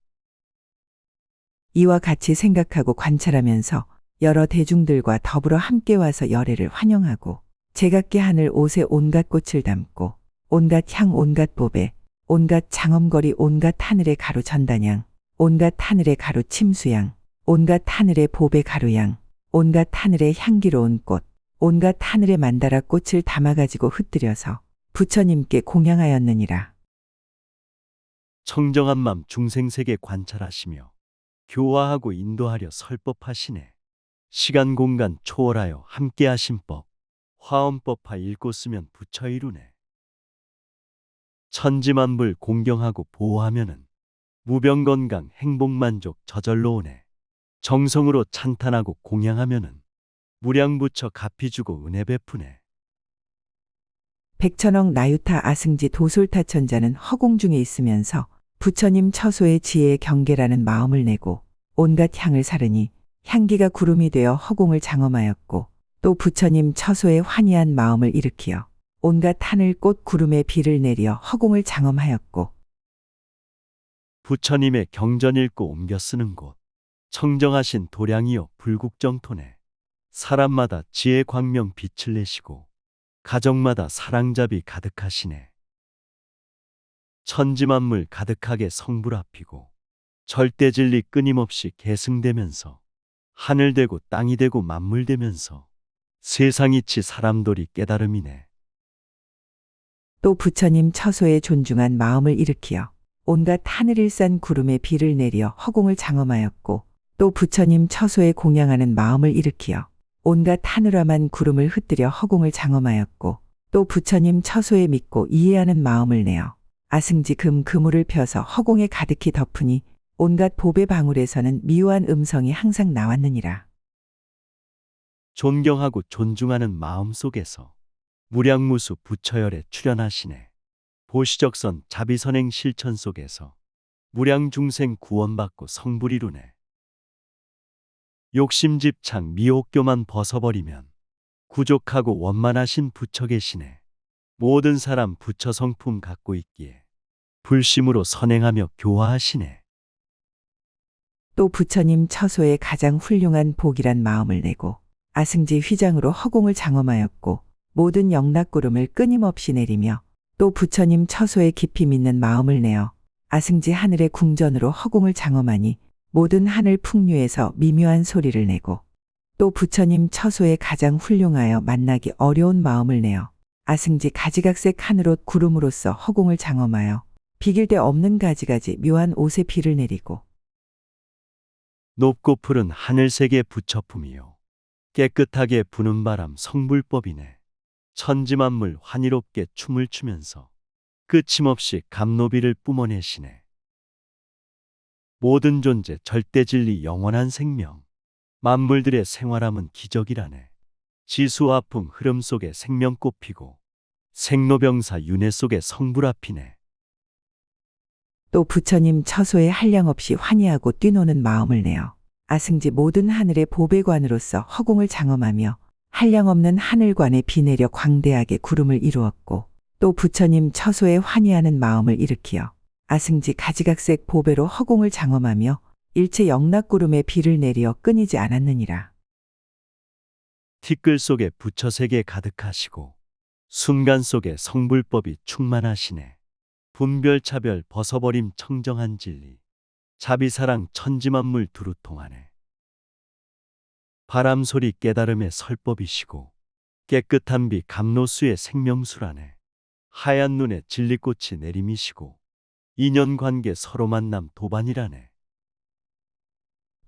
[SPEAKER 2] 이와 같이 생각하고 관찰하면서 여러 대중들과 더불어 함께 와서 열애를 환영하고 제각기 하늘 옷에 온갖 꽃을 담고 온갖 향 온갖 보배 온갖 장엄거리 온갖 하늘의 가루 전단향 온갖 하늘의 가루 침수향 온갖 하늘의 보배 가루향 온갖 하늘의 향기로운 꽃 온갖 하늘의 만다라 꽃을 담아가지고 흩뜨려서 부처님께 공양하였느니라.
[SPEAKER 1] 청정한 맘 중생세계 관찰하시며 교화하고 인도하려 설법하시네. 시간 공간 초월하여 함께하신 법 화엄법화 읽고 쓰면 부처 이루네. 천지만불 공경하고 보호하면은 무병건강 행복만족 저절로 오네. 정성으로 찬탄하고 공양하면은 무량부처 갚이 주고 은혜 베푸네.
[SPEAKER 2] 백천억 나유타 아승지 도솔타천자는 허공 중에 있으면서 부처님 처소의 지혜의 경계라는 마음을 내고 온갖 향을 사르니 향기가 구름이 되어 허공을 장엄하였고 또 부처님 처소의 환희한 마음을 일으키어 온갖 하늘 꽃 구름의 비를 내려 허공을 장엄하였고
[SPEAKER 1] 부처님의 경전 읽고 옮겨 쓰는 곳 청정하신 도량이요 불국정토네. 사람마다 지혜 광명 빛을 내시고 가정마다 사랑자비 가득하시네. 천지만물 가득하게 성불합히고 절대진리 끊임없이 계승되면서 하늘 되고 땅이 되고 만물 되면서 세상이치 사람돌이 깨달음이네.
[SPEAKER 2] 또 부처님 처소에 존중한 마음을 일으키어 온갖 하늘일산 구름에 비를 내려 허공을 장엄하였고 또 부처님 처소에 공양하는 마음을 일으키어 온갖 하늘화만 구름을 흩뜨려 허공을 장엄하였고 또 부처님 처소에 믿고 이해하는 마음을 내어 아승지 그물을 펴서 허공에 가득히 덮으니 온갖 보배 방울에서는 미오한 음성이 항상 나왔느니라.
[SPEAKER 1] 존경하고 존중하는 마음 속에서 무량무수 부처열에 출현하시네. 보시적선 자비선행 실천 속에서 무량중생 구원받고 성불이루네. 욕심집착 미혹교만 벗어버리면 구족하고 원만하신 부처 계시네. 모든 사람 부처 성품 갖고 있기에 불심으로 선행하며 교화하시네.
[SPEAKER 2] 또 부처님 처소에 가장 훌륭한 복이란 마음을 내고 아승지 휘장으로 허공을 장엄하였고 모든 영락구름을 끊임없이 내리며 또 부처님 처소에 깊이 믿는 마음을 내어 아승지 하늘의 궁전으로 허공을 장엄하니 모든 하늘 풍류에서 미묘한 소리를 내고 또 부처님 처소에 가장 훌륭하여 만나기 어려운 마음을 내어 아승지 가지각색 하늘옷 구름으로써 허공을 장엄하여 비길 데 없는 가지가지 묘한 옷에 비를 내리고
[SPEAKER 1] 높고 푸른 하늘세계 부처품이요 깨끗하게 부는 바람 성불법이네. 천지만물 환희롭게 춤을 추면서 끝임없이 감노비를 뿜어내시네. 모든 존재 절대진리 영원한 생명 만물들의 생활함은 기적이라네. 지수화풍 흐름 속에 생명꽃 피고 생로병사 윤회 속에 성불합히네.
[SPEAKER 2] 또 부처님 처소에 한량없이 환희하고 뛰노는 마음을 내어 아승지 모든 하늘의 보배관으로서 허공을 장엄하며 한량없는 하늘관에 비 내려 광대하게 구름을 이루었고 또 부처님 처소에 환희하는 마음을 일으키어 아승지 가지각색 보배로 허공을 장엄하며 일체 영락구름에 비를 내리어 끊이지 않았느니라.
[SPEAKER 1] 티끌 속에 부처세계 가득하시고 순간 속에 성불법이 충만하시네. 분별차별 벗어버림 청정한 진리 자비사랑 천지만물 두루 통하네. 바람소리 깨달음의 설법이시고 깨끗한 비 감로수의 생명수라네. 하얀 눈에 진리꽃이 내림이시고 인연관계 서로 만남 도반이라네.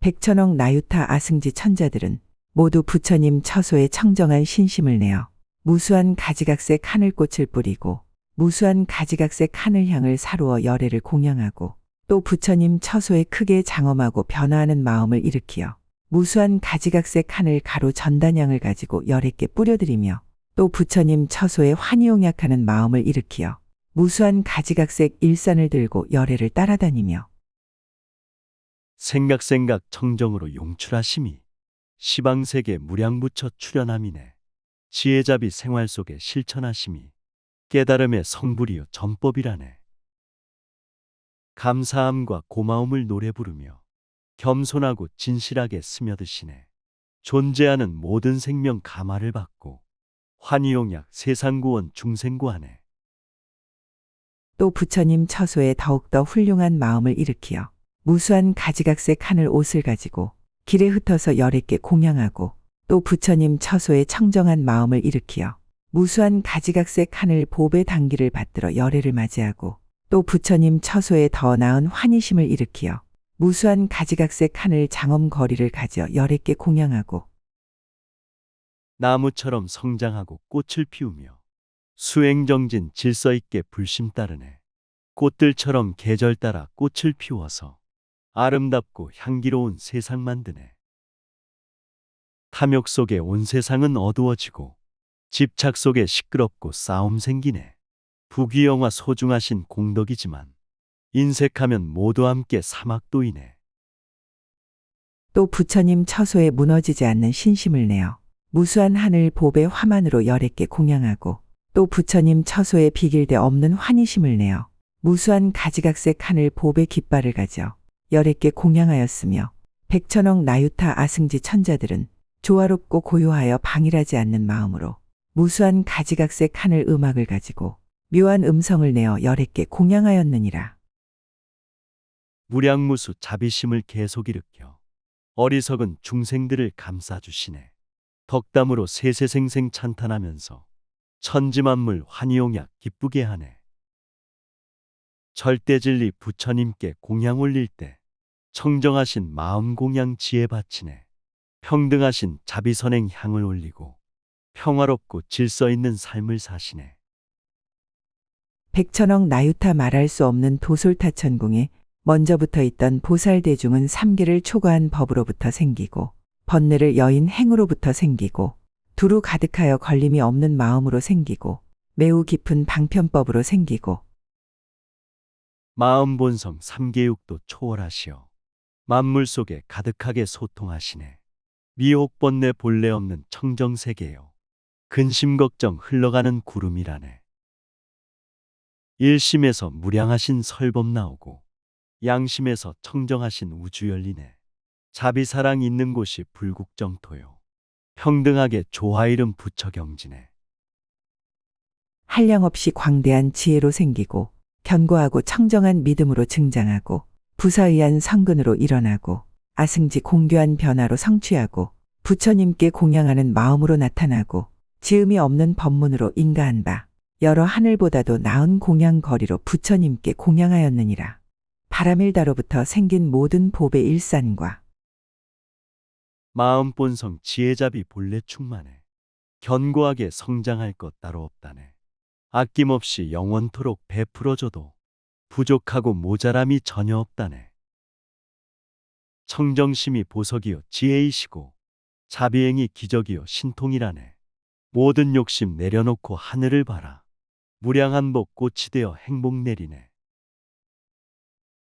[SPEAKER 2] 백천억 나유타 아승지 천자들은 모두 부처님 처소에 청정한 신심을 내어 무수한 가지각색 하늘꽃을 뿌리고 무수한 가지각색 하늘향을 사루어 열애를 공양하고 또 부처님 처소에 크게 장엄하고 변화하는 마음을 일으키어 무수한 가지각색 하늘 가루 전단향을 가지고 열애께 뿌려드리며 또 부처님 처소에 환희용약하는 마음을 일으키어 무수한 가지각색 일산을 들고 열애를 따라다니며
[SPEAKER 1] 생각 청정으로 용출하심이 시방세계 무량부처 출현함이네. 지혜자비 생활 속에 실천하심이 깨달음의 성불이요 전법이라네. 감사함과 고마움을 노래 부르며 겸손하고 진실하게 스며드시네. 존재하는 모든 생명 감화를 받고 환희용약 세상구원 중생구하네.
[SPEAKER 2] 또 부처님 처소에 더욱더 훌륭한 마음을 일으키어 무수한 가지각색 하늘 옷을 가지고 길에 흩어서 열애께 공양하고 또 부처님 처소에 청정한 마음을 일으키어 무수한 가지각색 하늘 보배 당기를 받들어 열애를 맞이하고 또 부처님 처소에 더 나은 환희심을 일으키어 무수한 가지각색 하늘 장엄거리를 가져 열애께 공양하고
[SPEAKER 1] 나무처럼 성장하고 꽃을 피우며 수행정진 질서 있게 불심 따르네. 꽃들처럼 계절 따라 꽃을 피워서 아름답고 향기로운 세상 만드네. 탐욕 속에 온 세상은 어두워지고 집착 속에 시끄럽고 싸움 생기네. 부귀영화 소중하신 공덕이지만 인색하면 모두 함께 사막도이네.
[SPEAKER 2] 또 부처님 처소에 무너지지 않는 신심을 내어 무수한 하늘 보배 화만으로 열애께 공양하고 또 부처님 처소에 비길 데 없는 환희심을 내어 무수한 가지각색 하늘 보배 깃발을 가져 열애께 공양하였으며 백천억 나유타 아승지 천자들은 조화롭고 고요하여 방일하지 않는 마음으로 무수한 가지각색 하늘 음악을 가지고 묘한 음성을 내어 열애께 공양하였느니라.
[SPEAKER 1] 무량무수 자비심을 계속 일으켜 어리석은 중생들을 감싸주시네. 덕담으로 세세생생 찬탄하면서 천지만물 환희용약 기쁘게 하네. 절대진리 부처님께 공양 올릴 때 청정하신 마음 공양 지혜 바치네. 평등하신 자비선행 향을 올리고 평화롭고 질서 있는 삶을 사시네.
[SPEAKER 2] 백천억 나유타 말할 수 없는 도솔타천궁에 먼저 붙어 있던 보살대중은 삼계를 초과한 법으로부터 생기고 번뇌를 여인 행으로부터 생기고 두루 가득하여 걸림이 없는 마음으로 생기고 매우 깊은 방편법으로 생기고
[SPEAKER 1] 마음 본성 삼계육도 초월하시어 만물 속에 가득하게 소통하시네. 미혹 번뇌 본래 없는 청정세계요. 근심 걱정 흘러가는 구름이라네. 일심에서 무량하신 설법 나오고 양심에서 청정하신 우주 열리네. 자비사랑 있는 곳이 불국정토요. 평등하게 조화 이름 부처 경지네.
[SPEAKER 2] 한량없이 광대한 지혜로 생기고 견고하고 청정한 믿음으로 증장하고 부사의한 성근으로 일어나고 아승지 공교한 변화로 성취하고 부처님께 공양하는 마음으로 나타나고 지음이 없는 법문으로 인가한 바 여러 하늘보다도 나은 공양거리로 부처님께 공양하였느니라. 바라밀다로부터 생긴 모든 법의 일산과
[SPEAKER 1] 마음 본성 지혜자비 본래 충만해. 견고하게 성장할 것 따로 없다네. 아낌없이 영원토록 베풀어줘도 부족하고 모자람이 전혀 없다네. 청정심이 보석이요 지혜이시고 자비행이 기적이요 신통이라네. 모든 욕심 내려놓고 하늘을 봐라. 무량한 복 꽃이 되어 행복 내리네.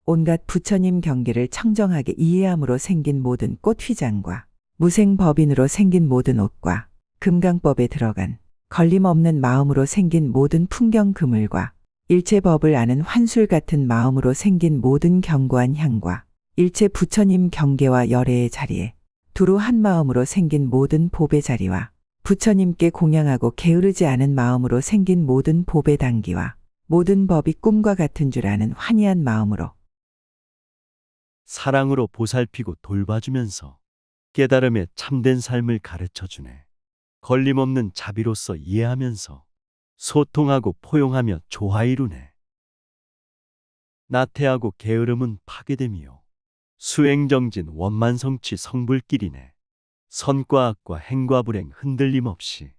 [SPEAKER 2] 온갖 부처님 경계를 청정하게 이해함으로 생긴 모든 꽃 휘장과 무생법인으로 생긴 모든 옷과 금강법에 들어간 걸림없는 마음으로 생긴 모든 풍경 그물과 일체 법을 아는 환술 같은 마음으로 생긴 모든 견고한 향과 일체 부처님 경계와 열애의 자리에 두루 한 마음으로 생긴 모든 법의 자리와 부처님께 공양하고 게으르지 않은 마음으로 생긴 모든 법의 단기와 모든 법이 꿈과 같은 줄 아는 환희한 마음으로
[SPEAKER 1] 사랑으로 보살피고 돌봐주면서 깨달음에 참된 삶을 가르쳐주네. 걸림없는 자비로서 이해하면서 소통하고 포용하며 조화 이루네. 나태하고 게으름은 파괴됨이요. 수행정진 원만성취 성불길이네. 선과 악과 행과 불행 흔들림 없이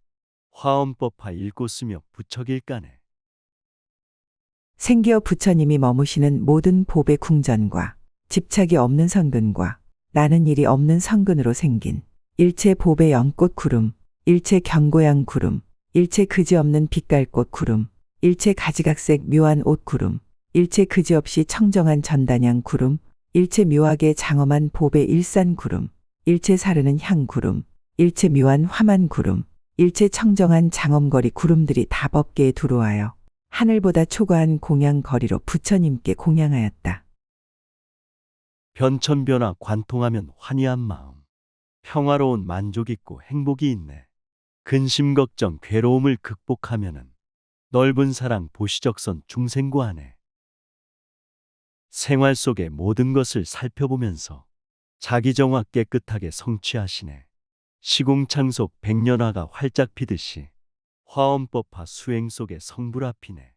[SPEAKER 1] 화엄법화 읽고 쓰며 부처길가네.
[SPEAKER 2] 생기어 부처님이 머무시는 모든 법의 궁전과 집착이 없는 성근과 나는 일이 없는 성근으로 생긴 일체 법의 연꽃 구름, 일체 견고양 구름, 일체 그지없는 빛깔꽃 구름, 일체 가지각색 묘한 옷 구름, 일체 그지없이 청정한 전단양 구름, 일체 묘하게 장엄한 법의 일산 구름, 일체 사르는 향 구름, 일체 묘한 화만 구름, 일체 청정한 장엄거리 구름들이 다 법계에 두루하여 하늘보다 초과한 공양거리로 부처님께 공양하였다.
[SPEAKER 1] 변천변화 관통하면 환희한 마음, 평화로운 만족 있고 행복이 있네. 근심 걱정 괴로움을 극복하면은 넓은 사랑 보시적선 중생고하네. 생활 속의 모든 것을 살펴보면서 자기 정화 깨끗하게 성취하시네. 시궁창속 백년화가 활짝 피듯이 화엄법화 수행 속에 성불 앞이네.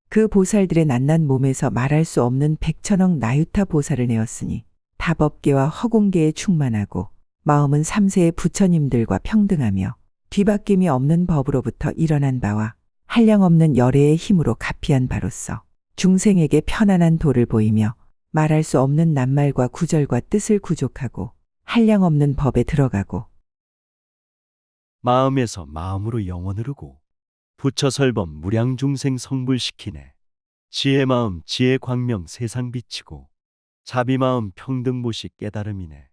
[SPEAKER 2] 그 보살들의 낱낱 몸에서 말할 수 없는 백천억 나유타 보살을 내었으니 다법계와 허공계에 충만하고 마음은 삼세의 부처님들과 평등하며 뒤바뀜이 없는 법으로부터 일어난 바와 한량없는 열애의 힘으로 가피한 바로서 중생에게 편안한 도를 보이며 말할 수 없는 낱말과 구절과 뜻을 구족하고 한량없는 법에 들어가고
[SPEAKER 1] 마음에서 마음으로 영원 흐르고 부처설법 무량중생 성불시키네. 지혜마음 지혜광명 세상 비치고 자비마음 평등보시 깨달음이네.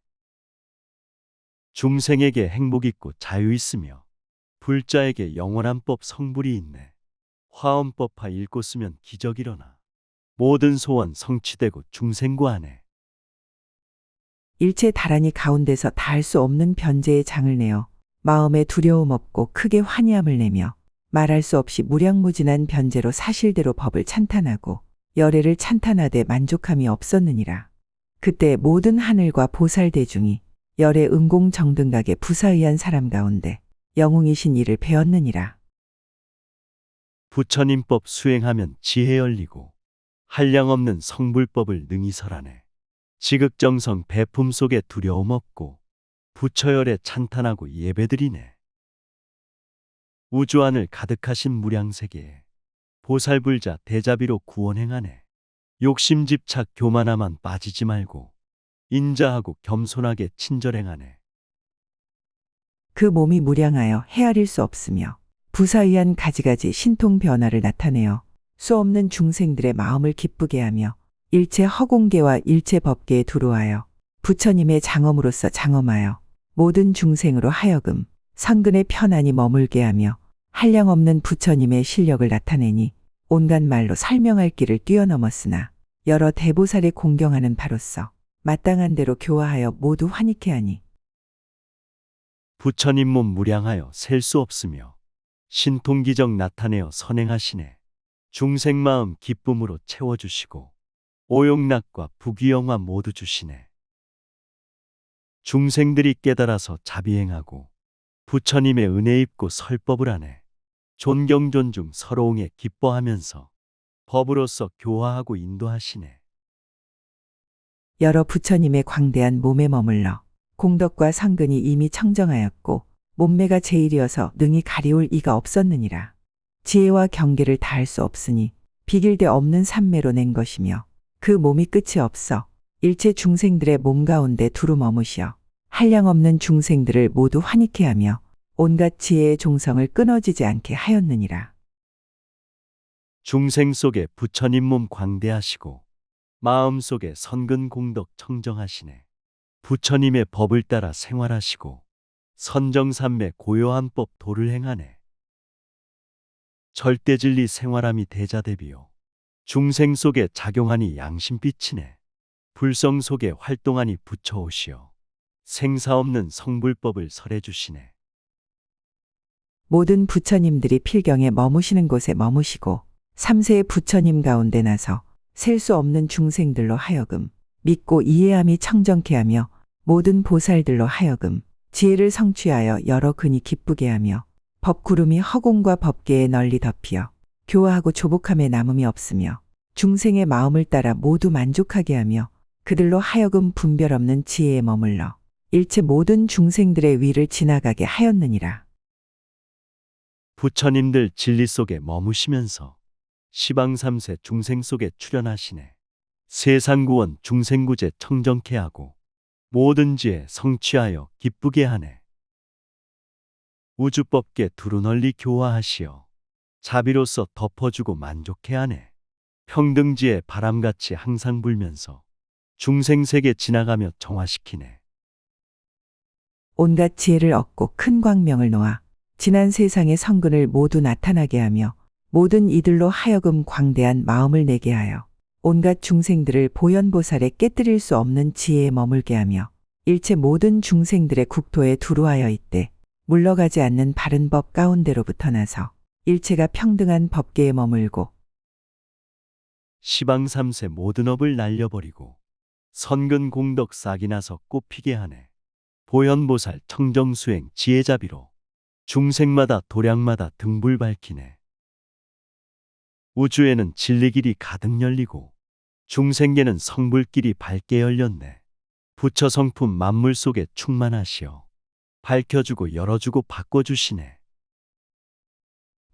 [SPEAKER 1] 중생에게 행복 있고 자유 있으며 불자에게 영원한 법 성불이 있네. 화엄법화 읽고 쓰면 기적 일어나 모든 소원 성취되고 중생고하네.
[SPEAKER 2] 일체 다란이 가운데서 다할 수 없는 변제의 장을 내어 마음에 두려움 없고 크게 환희함을 내며 말할 수 없이 무량무진한 변제로 사실대로 법을 찬탄하고 열애를 찬탄하되 만족함이 없었느니라. 그때 모든 하늘과 보살 대중이 열애 응공정등각에 부사의한 사람 가운데 영웅이신 이를 배웠느니라.
[SPEAKER 1] 부처님법 수행하면 지혜 열리고 한량없는 성불법을 능히 설하네. 지극정성 배품 속에 두려움 없고 부처열에 찬탄하고 예배드리네. 우주하늘 가득하신 무량세계에 보살불자 대자비로 구원행하네. 욕심 집착 교만함만 빠지지 말고 인자하고 겸손하게 친절행하네.
[SPEAKER 2] 그 몸이 무량하여 헤아릴 수 없으며 부사의한 가지가지 신통 변화를 나타내어 수 없는 중생들의 마음을 기쁘게 하며 일체 허공계와 일체 법계에 두루하여 부처님의 장엄으로서 장엄하여 모든 중생으로 하여금 선근에 편안히 머물게 하며 한량없는 부처님의 실력을 나타내니 온갖 말로 설명할 길을 뛰어넘었으나 여러 대보살에 공경하는 바로서 마땅한 대로 교화하여 모두 환희케 하니
[SPEAKER 1] 부처님 몸 무량하여 셀 수 없으며 신통기적 나타내어 선행하시네. 중생 마음 기쁨으로 채워주시고 오용락과 부귀영화 모두 주시네. 중생들이 깨달아서 자비행하고 부처님의 은혜 입고 설법을 하네. 존경 존중 서로옹에 기뻐하면서 법으로서 교화하고 인도하시네.
[SPEAKER 2] 여러 부처님의 광대한 몸에 머물러 공덕과 성근이 이미 청정하였고 몸매가 제일이어서 능히 가리울 이가 없었느니라. 지혜와 경계를 다할 수 없으니 비길대 없는 삼매로 낸 것이며 그 몸이 끝이 없어 일체 중생들의 몸 가운데 두루 머무시어 한량없는 중생들을 모두 환희케 하며 온갖 지혜의 종성을 끊어지지 않게 하였느니라.
[SPEAKER 1] 중생 속에 부처님 몸 광대하시고 마음 속에 선근 공덕 청정하시네. 부처님의 법을 따라 생활하시고 선정삼매 고요한 법 도를 행하네. 절대진리 생활함이 대자대비요. 중생 속에 작용하니 양심빛이네. 불성 속에 활동하니 부처오시어 생사 없는 성불법을 설해주시네.
[SPEAKER 2] 모든 부처님들이 필경에 머무시는 곳에 머무시고 삼세의 부처님 가운데 나서 셀 수 없는 중생들로 하여금 믿고 이해함이 청정케 하며 모든 보살들로 하여금 지혜를 성취하여 여러 근이 기쁘게 하며 법구름이 허공과 법계에 널리 덮이어 교화하고 조복함에 남음이 없으며 중생의 마음을 따라 모두 만족하게 하며 그들로 하여금 분별 없는 지혜에 머물러 일체 모든 중생들의 위를 지나가게 하였느니라.
[SPEAKER 1] 부처님들 진리 속에 머무시면서 시방삼세 중생 속에 출현하시네. 세상구원 중생구제 청정케 하고 모든 지혜 성취하여 기쁘게 하네. 우주법계 두루 널리 교화하시어 자비로서 덮어주고 만족해 하네. 평등지혜 바람같이 항상 불면서 중생세계 지나가며 정화시키네.
[SPEAKER 2] 온갖 지혜를 얻고 큰 광명을 놓아 지난 세상의 성근을 모두 나타나게 하며 모든 이들로 하여금 광대한 마음을 내게 하여 온갖 중생들을 보현보살에 깨뜨릴 수 없는 지혜에 머물게 하며 일체 모든 중생들의 국토에 두루하여 있되 물러가지 않는 바른 법 가운데로부터 나서 일체가 평등한 법계에 머물고
[SPEAKER 1] 시방삼세 모든 업을 날려버리고 선근 공덕 싹이 나서 꽃피게 하네. 보현보살 청정수행 지혜자비로 중생마다 도량마다 등불 밝히네. 우주에는 진리길이 가득 열리고 중생계는 성불길이 밝게 열렸네. 부처 성품 만물 속에 충만하시어 밝혀주고 열어주고 바꿔주시네.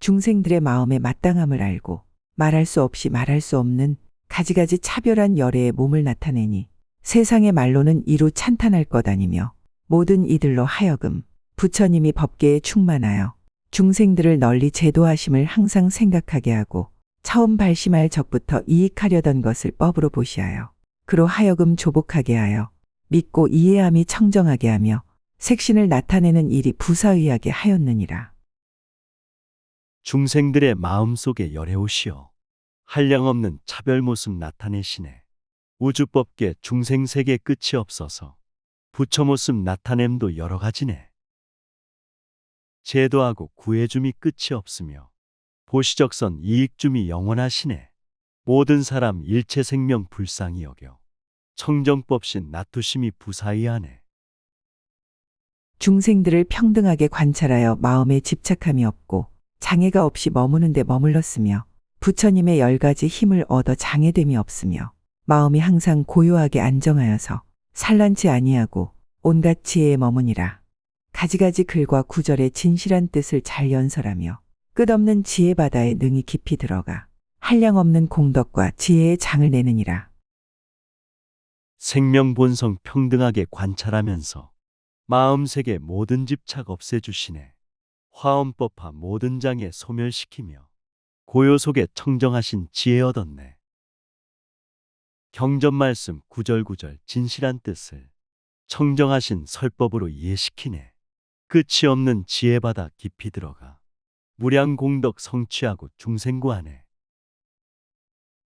[SPEAKER 2] 중생들의 마음의 마땅함을 알고 말할 수 없이 말할 수 없는 가지가지 차별한 열애의 몸을 나타내니 세상의 말로는 이루 찬탄할 것 아니며 모든 이들로 하여금 부처님이 법계에 충만하여 중생들을 널리 제도하심을 항상 생각하게 하고 처음 발심할 적부터 이익하려던 것을 법으로 보시하여 그로 하여금 조복하게 하여 믿고 이해함이 청정하게 하며 색신을 나타내는 일이 부사의하게 하였느니라.
[SPEAKER 1] 중생들의 마음 속에 열해오시어 한량없는 차별 모습 나타내시네. 우주법계 중생세계 끝이 없어서 부처 모습 나타냄도 여러 가지네. 제도하고 구해줌이 끝이 없으며 보시적선 이익줌이 영원하시네. 모든 사람 일체 생명 불쌍히 여겨 청정법신 나투심이 부사이하네.
[SPEAKER 2] 중생들을 평등하게 관찰하여 마음에 집착함이 없고 장애가 없이 머무는 데 머물렀으며 부처님의 10가지 힘을 얻어 장애됨이 없으며 마음이 항상 고요하게 안정하여서 산란치 아니하고 온갖 지혜에 머무니라. 가지가지 글과 구절의 진실한 뜻을 잘 연설하며 끝없는 지혜 바다에 능히 깊이 들어가 한량없는 공덕과 지혜의 장을 내느니라.
[SPEAKER 1] 생명 본성 평등하게 관찰하면서 마음색의 모든 집착 없애주시네. 화엄법화 모든 장애 소멸시키며 고요 속에 청정하신 지혜 얻었네. 경전 말씀 구절구절 진실한 뜻을 청정하신 설법으로 이해시키네. 끝이 없는 지혜바다 깊이 들어가 무량공덕 성취하고 중생구하네.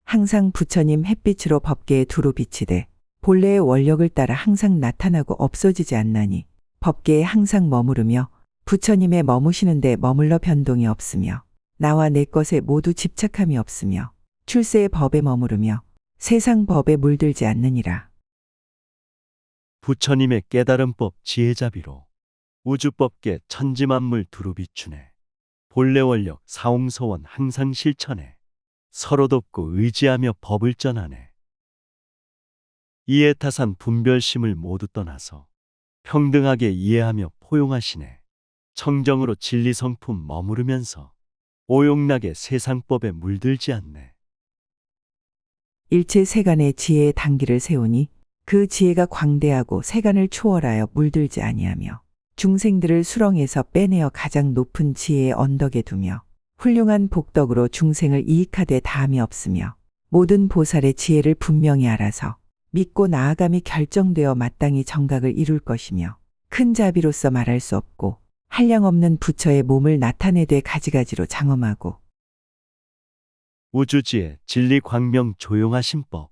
[SPEAKER 2] 항상 부처님 햇빛으로 법계에 두루 비치되 본래의 원력을 따라 항상 나타나고 없어지지 않나니 법계에 항상 머무르며 부처님의 머무시는 데 머물러 변동이 없으며 나와 내 것에 모두 집착함이 없으며 출세의 법에 머무르며 세상 법에 물들지 않느니라.
[SPEAKER 1] 부처님의 깨달은 법 지혜자비로 우주법계 천지만물 두루 비추네. 본래 원력 사홍서원 항상 실천해 서로 돕고 의지하며 법을 전하네. 이해타산 분별심을 모두 떠나서 평등하게 이해하며 포용하시네. 청정으로 진리성품 머무르면서 오용나게 세상법에 물들지 않네.
[SPEAKER 2] 일체 세간의 지혜의 단기를 세우니 그 지혜가 광대하고 세간을 초월하여 물들지 아니하며 중생들을 수렁에서 빼내어 가장 높은 지혜의 언덕에 두며 훌륭한 복덕으로 중생을 이익하되 다함이 없으며 모든 보살의 지혜를 분명히 알아서 믿고 나아감이 결정되어 마땅히 정각을 이룰 것이며 큰 자비로서 말할 수 없고 한량없는 부처의 몸을 나타내되 가지가지로 장엄하고
[SPEAKER 1] 우주지혜 진리 광명 조용하신 법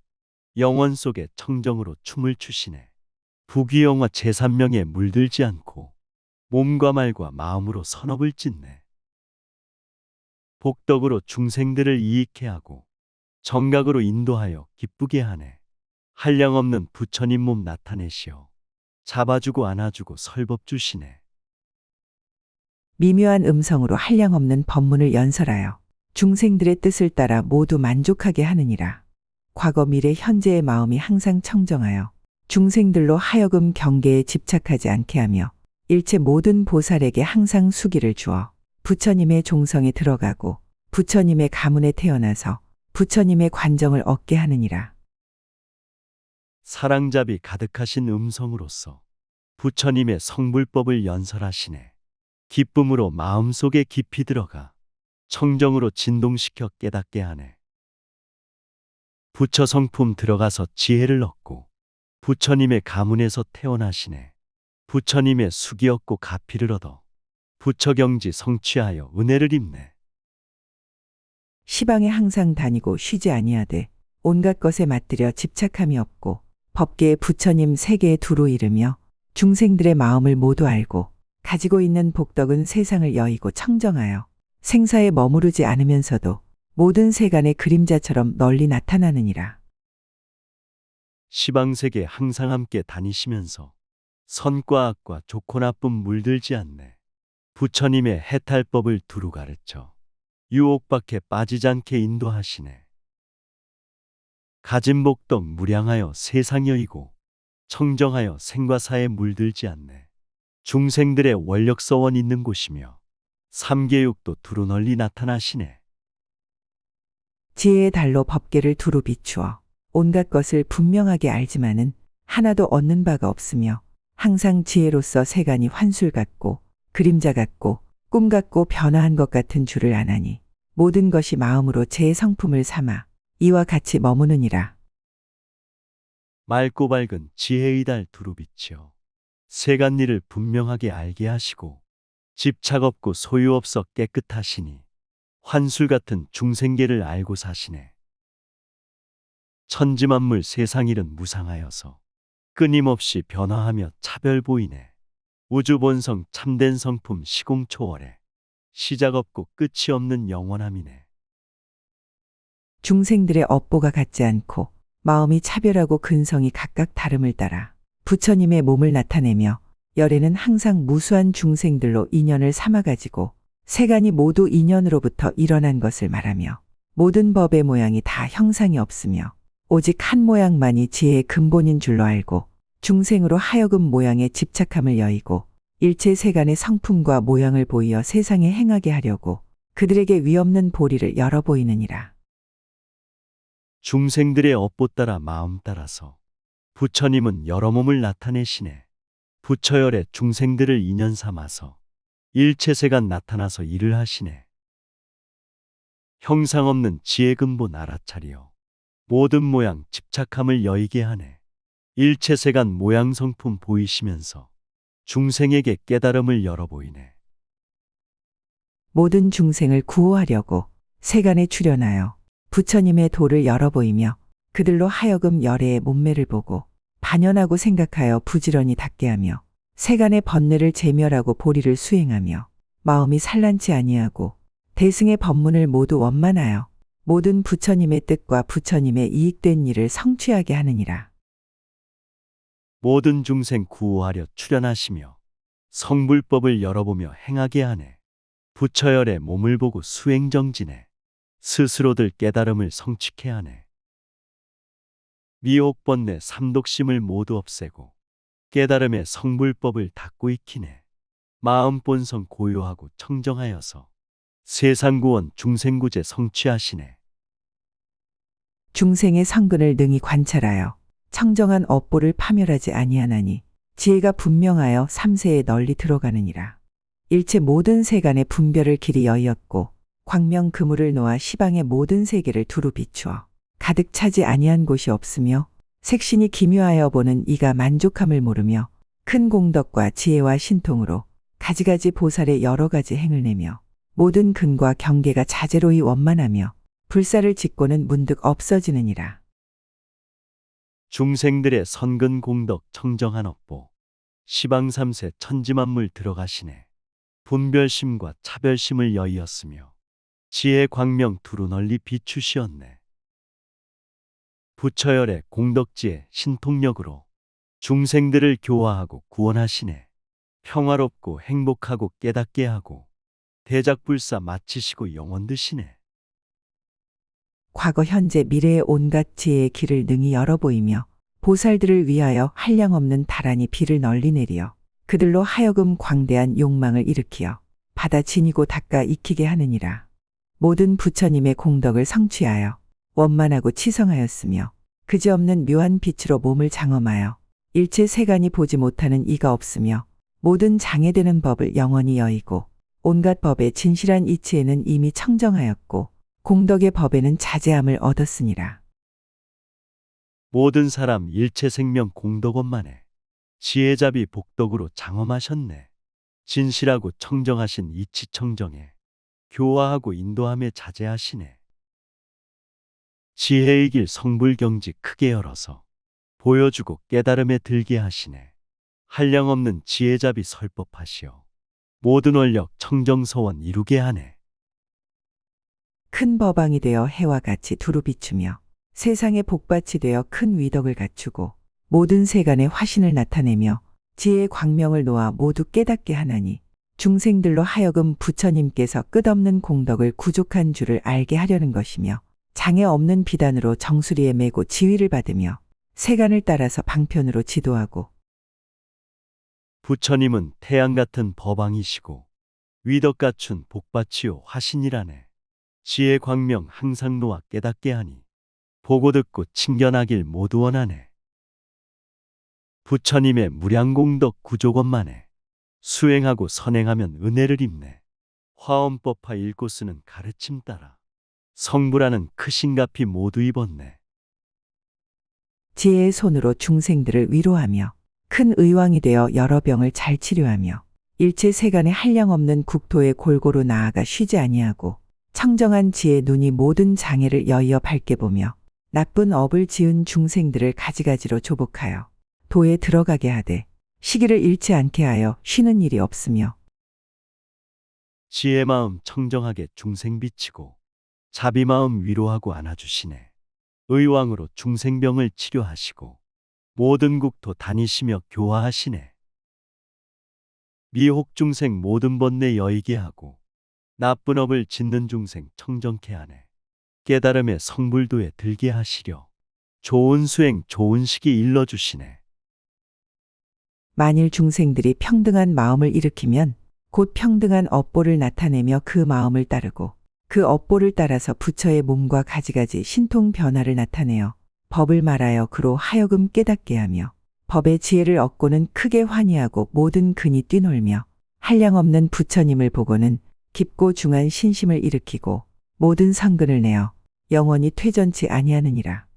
[SPEAKER 1] 영원 속에 청정으로 춤을 추시네. 부귀영화 제3명에 물들지 않고 몸과 말과 마음으로 선업을 짓네. 복덕으로 중생들을 이익해 하고 정각으로 인도하여 기쁘게 하네. 한량없는 부처님 몸 나타내시어 잡아주고 안아주고 설법 주시네.
[SPEAKER 2] 미묘한 음성으로 한량없는 법문을 연설하여 중생들의 뜻을 따라 모두 만족하게 하느니라. 과거 미래 현재의 마음이 항상 청정하여 중생들로 하여금 경계에 집착하지 않게 하며 일체 모든 보살에게 항상 수기를 주어 부처님의 종성에 들어가고 부처님의 가문에 태어나서 부처님의 관정을 얻게 하느니라.
[SPEAKER 1] 사랑잡이 가득하신 음성으로서 부처님의 성불법을 연설하시네. 기쁨으로 마음속에 깊이 들어가 청정으로 진동시켜 깨닫게 하네. 부처 성품 들어가서 지혜를 얻고 부처님의 가문에서 태어나시네. 부처님의 수기 얻고 가피를 얻어 부처경지 성취하여 은혜를 입네.
[SPEAKER 2] 시방에 항상 다니고 쉬지 아니하되 온갖 것에 맞들여 집착함이 없고 법계의 부처님 세계에 두루 이르며 중생들의 마음을 모두 알고 가지고 있는 복덕은 세상을 여의고 청정하여 생사에 머무르지 않으면서도 모든 세간의 그림자처럼 널리 나타나느니라.
[SPEAKER 1] 시방세계 항상 함께 다니시면서 선과 악과 좋고 나쁨 물들지 않네. 부처님의 해탈법을 두루 가르쳐 유혹밖에 빠지지 않게 인도하시네. 가진 복덕 무량하여 세상 여이고 청정하여 생과 사에 물들지 않네. 중생들의 원력서원 있는 곳이며 삼계육도 두루 널리 나타나시네.
[SPEAKER 2] 지혜의 달로 법계를 두루 비추어 온갖 것을 분명하게 알지만은 하나도 얻는 바가 없으며 항상 지혜로서 세간이 환술 같고 그림자 같고 꿈 같고 변화한 것 같은 줄을 아나니 모든 것이 마음으로 제 성품을 삼아 이와 같이 머무느니라.
[SPEAKER 1] 맑고 밝은 지혜의 달 두루 비치어 세간 일을 분명하게 알게 하시고 집착 없고 소유 없어 깨끗하시니 환술 같은 중생계를 알고 사시네. 천지만물 세상 일은 무상하여서 끊임없이 변화하며 차별 보이네. 우주본성 참된 성품 시공초월해 시작 없고 끝이 없는 영원함이네.
[SPEAKER 2] 중생들의 업보가 같지 않고 마음이 차별하고 근성이 각각 다름을 따라 부처님의 몸을 나타내며 열애는 항상 무수한 중생들로 인연을 삼아가지고 세간이 모두 인연으로부터 일어난 것을 말하며 모든 법의 모양이 다 형상이 없으며 오직 한 모양만이 지혜의 근본인 줄로 알고 중생으로 하여금 모양에 집착함을 여의고 일체 세간의 성품과 모양을 보이어 세상에 행하게 하려고 그들에게 위없는 보리를 열어 보이느니라.
[SPEAKER 1] 중생들의 업보 따라 마음 따라서 부처님은 여러 몸을 나타내시네. 부처열의 중생들을 인연 삼아서 일체세간 나타나서 일을 하시네. 형상 없는 지혜 근본 알아차리어 모든 모양 집착함을 여의게 하네. 일체세간 모양 성품 보이시면서 중생에게 깨달음을 열어 보이네.
[SPEAKER 2] 모든 중생을 구호하려고 세간에 출현하여 부처님의 도를 열어 보이며 그들로 하여금 열애의 몸매를 보고 반연하고 생각하여 부지런히 닦게 하며 세간의 번뇌를 제멸하고 보리를 수행하며 마음이 산란치 아니하고 대승의 법문을 모두 원만하여 모든 부처님의 뜻과 부처님의 이익된 일을 성취하게 하느니라.
[SPEAKER 1] 모든 중생 구호하려 출현하시며 성불법을 열어보며 행하게 하네. 부처열의 몸을 보고 수행정진해 스스로들 깨달음을 성취케 하네. 미혹 번뇌 삼독심을 모두 없애고 깨달음의 성불법을 닦고 익히네. 마음 본성 고요하고 청정하여서 세상 구원 중생구제 성취하시네.
[SPEAKER 2] 중생의 성근을 능히 관찰하여 청정한 업보를 파멸하지 아니하나니 지혜가 분명하여 삼세에 널리 들어가느니라. 일체 모든 세간의 분별을 길이 여의었고 광명 그물을 놓아 시방의 모든 세계를 두루 비추어 가득 차지 아니한 곳이 없으며 색신이 기묘하여 보는 이가 만족함을 모르며 큰 공덕과 지혜와 신통으로 가지가지 보살의 여러 가지 행을 내며 모든 근과 경계가 자제로이 원만하며 불사를 짓고는 문득 없어지느니라.
[SPEAKER 1] 중생들의 선근 공덕 청정한 업보 시방삼세 천지만물 들어가시네. 분별심과 차별심을 여의었으며 지혜 광명 두루 널리 비추시었네. 부처열의 공덕지혜 신통력으로 중생들을 교화하고 구원하시네. 평화롭고 행복하고 깨닫게 하고 대작불사 마치시고 영원 드시네.
[SPEAKER 2] 과거 현재 미래의 온갖 지혜의 길을 능히 열어 보이며 보살들을 위하여 한량없는 다란히 비를 널리 내리어 그들로 하여금 광대한 욕망을 일으키어 바다 지니고 닦아 익히게 하느니라. 모든 부처님의 공덕을 성취하여 원만하고 치성하였으며 그지없는 묘한 빛으로 몸을 장엄하여 일체 세간이 보지 못하는 이가 없으며 모든 장애되는 법을 영원히 여의고 온갖 법의 진실한 이치에는 이미 청정하였고 공덕의 법에는 자제함을 얻었으니라.
[SPEAKER 1] 모든 사람 일체 생명 공덕원만해 지혜잡이 복덕으로 장엄하셨네. 진실하고 청정하신 이치 청정에 교화하고 인도함에 자제하시네. 지혜의 길 성불경지 크게 열어서 보여주고 깨달음에 들게 하시네. 한량없는 지혜잡이 설법하시어 모든 원력 청정서원 이루게 하네.
[SPEAKER 2] 큰 법왕이 되어 해와 같이 두루 비추며 세상의 복밭이 되어 큰 위덕을 갖추고 모든 세간의 화신을 나타내며 지혜의 광명을 놓아 모두 깨닫게 하나니 중생들로 하여금 부처님께서 끝없는 공덕을 구족한 줄을 알게 하려는 것이며 장애 없는 비단으로 정수리에 메고 지위를 받으며 세간을 따라서 방편으로 지도하고
[SPEAKER 1] 부처님은 태양 같은 법왕이시고 위덕 갖춘 복밭이요 화신이라네. 지혜 광명 항상 놓아 깨닫게 하니 보고 듣고 친견하길 모두 원하네. 부처님의 무량공덕 구족원만해 수행하고 선행하면 은혜를 입네. 화엄법화 읽고 쓰는 가르침 따라 성불하는 크신가피 모두 입었네.
[SPEAKER 2] 지혜의 손으로 중생들을 위로하며 큰 의왕이 되어 여러 병을 잘 치료하며 일체 세간에 한량없는 국토에 골고루 나아가 쉬지 아니하고 청정한 지혜 눈이 모든 장애를 여의어 밝게 보며 나쁜 업을 지은 중생들을 가지가지로 조복하여 도에 들어가게 하되 시기를 잃지 않게 하여 쉬는 일이 없으며
[SPEAKER 1] 지혜 마음 청정하게 중생 비치고 자비 마음 위로하고 안아주시네. 의왕으로 중생병을 치료하시고 모든 국토 다니시며 교화하시네. 미혹 중생 모든 번뇌 여의게 하고 나쁜 업을 짓는 중생 청정케 하네. 깨달음의 성불도에 들게 하시려 좋은 수행 좋은 시기 일러주시네.
[SPEAKER 2] 만일 중생들이 평등한 마음을 일으키면 곧 평등한 업보를 나타내며 그 마음을 따르고 그 업보를 따라서 부처의 몸과 가지가지 신통 변화를 나타내어 법을 말하여 그로 하여금 깨닫게 하며 법의 지혜를 얻고는 크게 환희하고 모든 근이 뛰놀며 한량없는 부처님을 보고는 깊고 중한 신심을 일으키고 모든 상근을 내어 영원히 퇴전치 아니하느니라.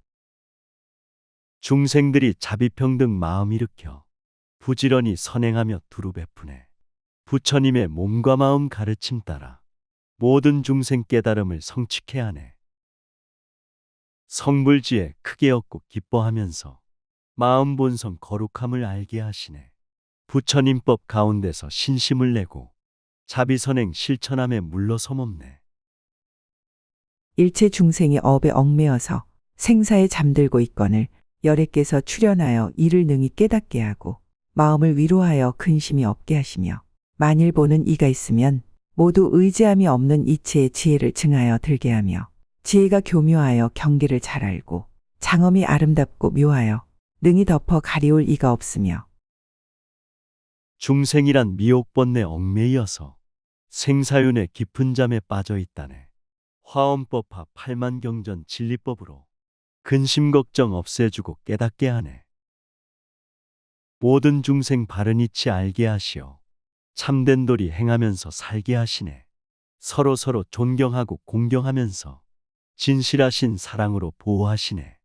[SPEAKER 1] 중생들이 자비평등 마음 일으켜 부지런히 선행하며 두루 베푸네. 부처님의 몸과 마음 가르침 따라 모든 중생 깨달음을 성취케 하네. 성불지에 크게 얻고 기뻐하면서 마음 본성 거룩함을 알게 하시네. 부처님법 가운데서 신심을 내고 자비선행 실천함에 물러섬없네.
[SPEAKER 2] 일체 중생이 업에 얽매어서 생사에 잠들고 있거늘 열애께서 출현하여 이를 능히 깨닫게 하고 마음을 위로하여 근심이 없게 하시며 만일 보는 이가 있으면 모두 의지함이 없는 이체의 지혜를 증하여 들게 하며 지혜가 교묘하여 경계를 잘 알고 장엄이 아름답고 묘하여 능히 덮어 가리울 이가 없으며
[SPEAKER 1] 중생이란 미혹번뇌 얽매이어서 생사윤의 깊은 잠에 빠져 있다네. 화엄법화 팔만경전 진리법으로 근심 걱정 없애주고 깨닫게 하네. 모든 중생 바른 이치 알게 하시어 참된 도리 행하면서 살게 하시네. 서로 존경하고 공경하면서 진실하신 사랑으로 보호하시네.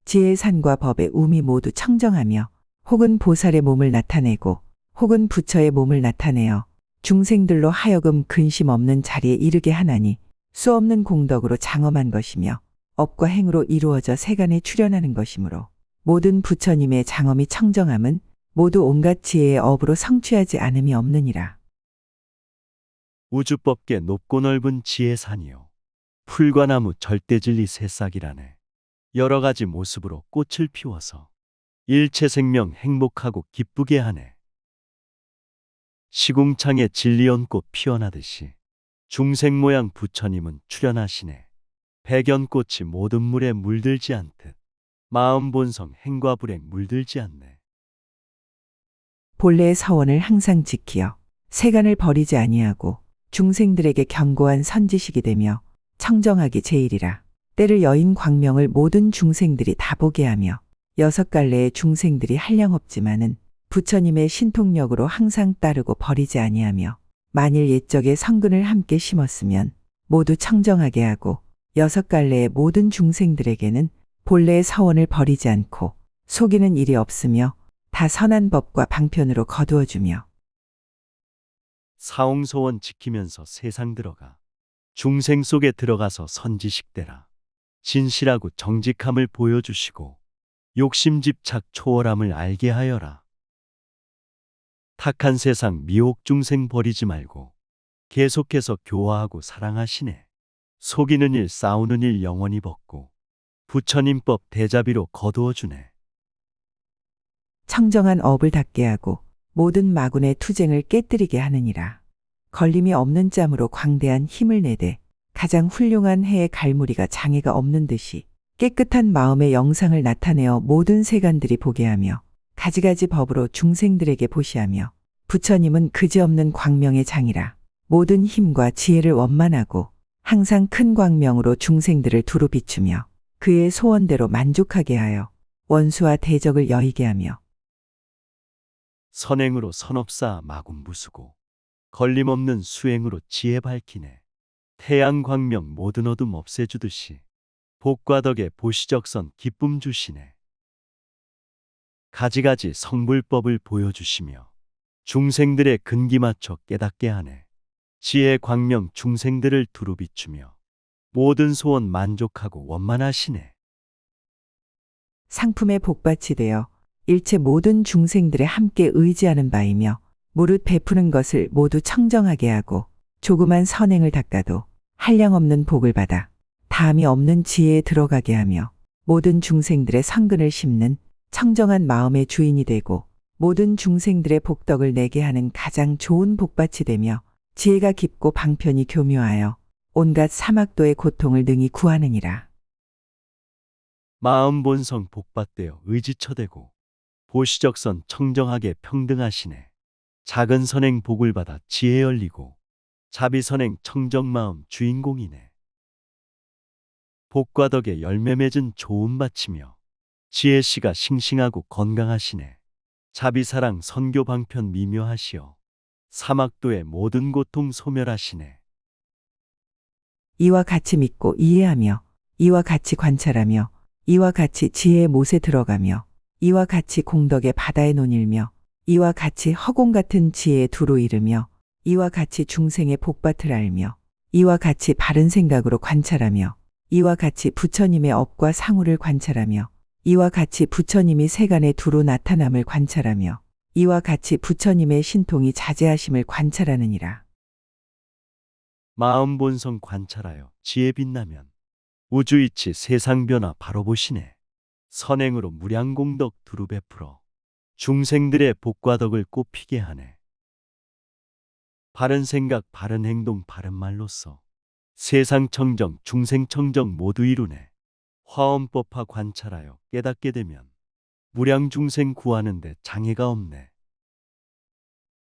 [SPEAKER 2] 지혜의 산과 법의 우미 모두 청정하며 혹은 보살의 몸을 나타내고 혹은 부처의 몸을 나타내어 중생들로 하여금 근심 없는 자리에 이르게 하나니 수없는 공덕으로 장엄한 것이며 업과 행으로 이루어져 세간에 출현하는 것이므로 모든 부처님의 장엄이 청정함은 모두 온갖 지혜의 업으로 성취하지 않음이 없느니라.
[SPEAKER 1] 우주법계 높고 넓은 지혜산이요 풀과 나무 절대진리 새싹이라네. 여러 가지 모습으로 꽃을 피워서 일체 생명 행복하고 기쁘게 하네. 시궁창에 진리연꽃 피어나듯이 중생 모양 부처님은 출현하시네. 백연꽃이 모든 물에 물들지 않듯 마음 본성 행과 불행 물들지 않네.
[SPEAKER 2] 본래의 서원을 항상 지키어 세간을 버리지 아니하고 중생들에게 견고한 선지식이 되며 청정하기 제일이라. 때를 여인 광명을 모든 중생들이 다 보게 하며 여섯 갈래의 중생들이 한량없지만은 부처님의 신통력으로 항상 따르고 버리지 아니하며 만일 옛적에 성근을 함께 심었으면 모두 청정하게 하고 여섯 갈래의 모든 중생들에게는 본래의 서원을 버리지 않고 속이는 일이 없으며 다 선한 법과 방편으로 거두어주며
[SPEAKER 1] 사홍소원 지키면서 세상 들어가 중생 속에 들어가서 선지식대라. 진실하고 정직함을 보여주시고 욕심집착 초월함을 알게 하여라. 탁한 세상 미혹 중생 버리지 말고 계속해서 교화하고 사랑하시네. 속이는 일 싸우는 일 영원히 벗고 부처님법 대자비로 거두어주네.
[SPEAKER 2] 청정한 업을 닦게 하고 모든 마군의 투쟁을 깨뜨리게 하느니라. 걸림이 없는 짬으로 광대한 힘을 내되 가장 훌륭한 해의 갈무리가 장애가 없는 듯이 깨끗한 마음의 영상을 나타내어 모든 세간들이 보게 하며 가지가지 법으로 중생들에게 보시하며 부처님은 그지없는 광명의 장이라. 모든 힘과 지혜를 원만하고 항상 큰 광명으로 중생들을 두루 비추며 그의 소원대로 만족하게 하여 원수와 대적을 여의게 하며
[SPEAKER 1] 선행으로 선업사 마군 부수고 걸림없는 수행으로 지혜 밝히네. 태양 광명 모든 어둠 없애주듯이 복과 덕에 보시적선 기쁨 주시네. 가지가지 성불법을 보여주시며 중생들의 근기 맞춰 깨닫게 하네. 지혜 광명 중생들을 두루 비추며 모든 소원 만족하고 원만하시네.
[SPEAKER 2] 상품의 복밭이 되어 일체 모든 중생들의 함께 의지하는 바이며 무릇 베푸는 것을 모두 청정하게 하고 조그만 선행을 닦아도 한량없는 복을 받아 다함이 없는 지혜에 들어가게 하며 모든 중생들의 성근을 심는 청정한 마음의 주인이 되고 모든 중생들의 복덕을 내게 하는 가장 좋은 복밭이 되며 지혜가 깊고 방편이 교묘하여 온갖 사막도의 고통을 능히 구하느니라.
[SPEAKER 1] 마음 본성 복받되어 의지처되고 보시적선 청정하게 평등하시네. 작은 선행 복을 받아 지혜 열리고 자비선행 청정마음 주인공이네. 복과 덕에 열매 맺은 좋은 밭이며 지혜씨가 싱싱하고 건강하시네. 자비사랑 선교 방편 미묘하시어 사막도의 모든 고통 소멸하시네.
[SPEAKER 2] 이와 같이 믿고 이해하며 이와 같이 관찰하며 이와 같이 지혜의 못에 들어가며 이와 같이 공덕의 바다에 논일며 이와 같이 허공 같은 지혜에 두루 이르며 이와 같이 중생의 복밭을 알며 이와 같이 바른 생각으로 관찰하며 이와 같이 부처님의 업과 상우를 관찰하며 이와 같이 부처님이 세간에 두루 나타남을 관찰하며 이와 같이 부처님의 신통이 자제하심을 관찰하느니라.
[SPEAKER 1] 마음 본성 관찰하여 지혜 빛나면 우주이치 세상 변화 바로 보시네. 선행으로 무량공덕 두루 베풀어 중생들의 복과 덕을 꽃피게 하네. 바른 생각, 바른 행동, 바른 말로써 세상 청정, 중생 청정 모두 이루네. 화엄법화 관찰하여 깨닫게 되면 무량 중생 구하는 데 장애가 없네.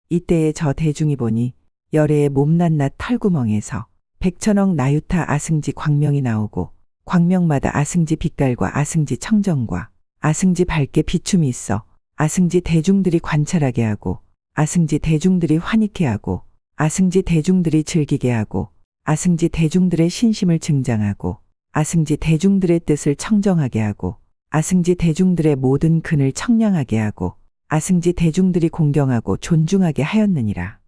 [SPEAKER 2] 이때에 저 대중이 보니 열애의 몸낱낱 털구멍에서 백천억 나유타 아승지 광명이 나오고 광명마다 아승지 빛깔과 아승지 청정과 아승지 밝게 비춤이 있어 아승지 대중들이 관찰하게 하고 아승지 대중들이 환희케 하고 아승지 대중들이 즐기게 하고 아승지 대중들의 신심을 증장하고 아승지 대중들의 뜻을 청정하게 하고 아승지 대중들의 모든 근을 청량하게 하고 아승지 대중들이 공경하고 존중하게 하였느니라.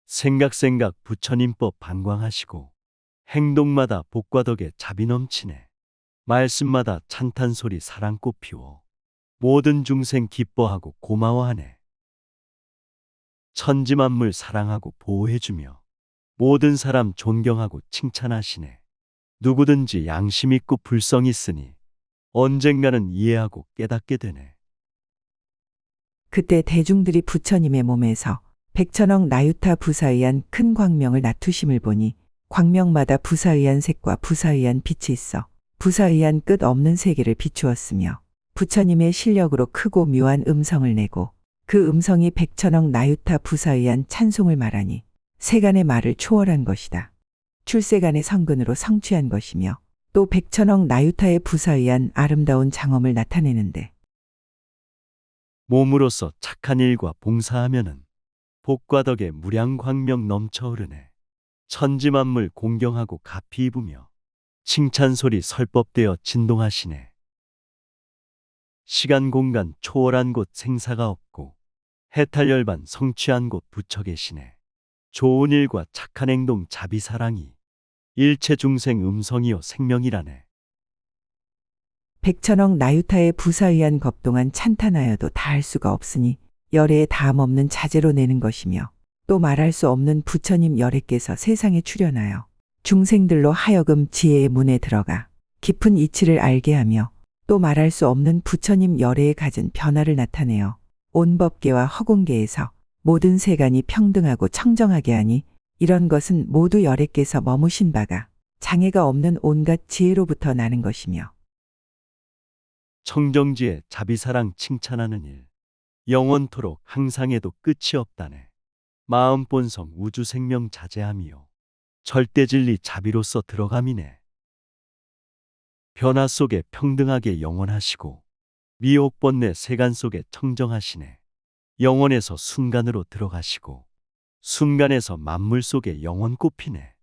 [SPEAKER 1] 생각 부처님법 반광하시고 행동마다 복과 덕에 자비 넘치네. 말씀마다 찬탄소리 사랑꽃 피워 모든 중생 기뻐하고 고마워하네. 천지만물 사랑하고 보호해주며 모든 사람 존경하고 칭찬하시네. 누구든지 양심 있고 불성 있으니 언젠가는 이해하고 깨닫게 되네.
[SPEAKER 2] 그때 대중들이 부처님의 몸에서 백천억 나유타 부사의한 큰 광명을 나투심을 보니 광명마다 부사의한 색과 부사의한 빛이 있어 부사의한 끝 없는 세계를 비추었으며 부처님의 실력으로 크고 묘한 음성을 내고 그 음성이 백천억 나유타 부사의한 찬송을 말하니 세간의 말을 초월한 것이다. 출세간의 성근으로 성취한 것이며 또 백천억 나유타의 부사의한 아름다운 장엄을 나타내는데
[SPEAKER 1] 몸으로서 착한 일과 봉사하면은 복과 덕에 무량광명 넘쳐 흐르네. 천지만물 공경하고 가피 입으며 칭찬소리 설법되어 진동하시네. 시간 공간 초월한 곳 생사가 없고 해탈열반 성취한 곳 부처 계시네. 좋은 일과 착한 행동 자비사랑이 일체 중생 음성이요 생명이라네.
[SPEAKER 2] 백천억 나유타의 부사의한 겁동안 찬탄하여도 다할 수가 없으니 열애에 다함 없는 자제로 내는 것이며 또 말할 수 없는 부처님 열애께서 세상에 출현하여 중생들로 하여금 지혜의 문에 들어가 깊은 이치를 알게 하며 또 말할 수 없는 부처님 열애에 가진 변화를 나타내어 온 법계와 허공계에서 모든 세간이 평등하고 청정하게 하니 이런 것은 모두 열애께서 머무신 바가 장애가 없는 온갖 지혜로부터 나는 것이며
[SPEAKER 1] 청정지에 자비사랑 칭찬하는 일 영원토록 항상 해도 끝이 없다네. 마음 본성 우주 생명 자제함이요 절대 진리 자비로서 들어감이네. 변화 속에 평등하게 영원하시고 미혹 번뇌 세간 속에 청정하시네. 영원에서 순간으로 들어가시고 순간에서 만물 속에 영원 꼽히네.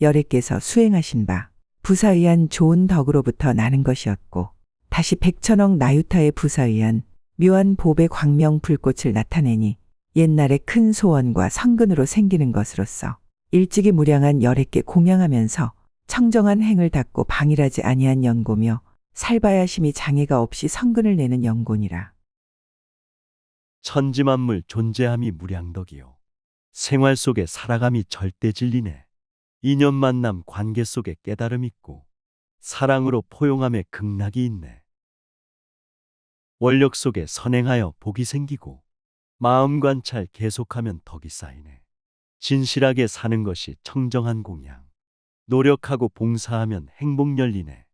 [SPEAKER 2] 열애께서 수행하신 바 부사의한 좋은 덕으로부터 나는 것이었고 다시 백천억 나유타의 부사의한 묘한 보배 광명 불꽃을 나타내니 옛날의 큰 소원과 성근으로 생기는 것으로서 일찍이 무량한 열애께 공양하면서 청정한 행을 닦고 방일하지 아니한 연고며 살바야심이 장애가 없이 성근을 내는 영곤이라.
[SPEAKER 1] 천지만물 존재함이 무량덕이요. 생활 속에 살아감이 절대 진리네. 인연 만남 관계 속에 깨달음 있고 사랑으로 포용함에 극락이 있네. 원력 속에 선행하여 복이 생기고 마음 관찰 계속하면 덕이 쌓이네. 진실하게 사는 것이 청정한 공양. 노력하고 봉사하면 행복 열리네.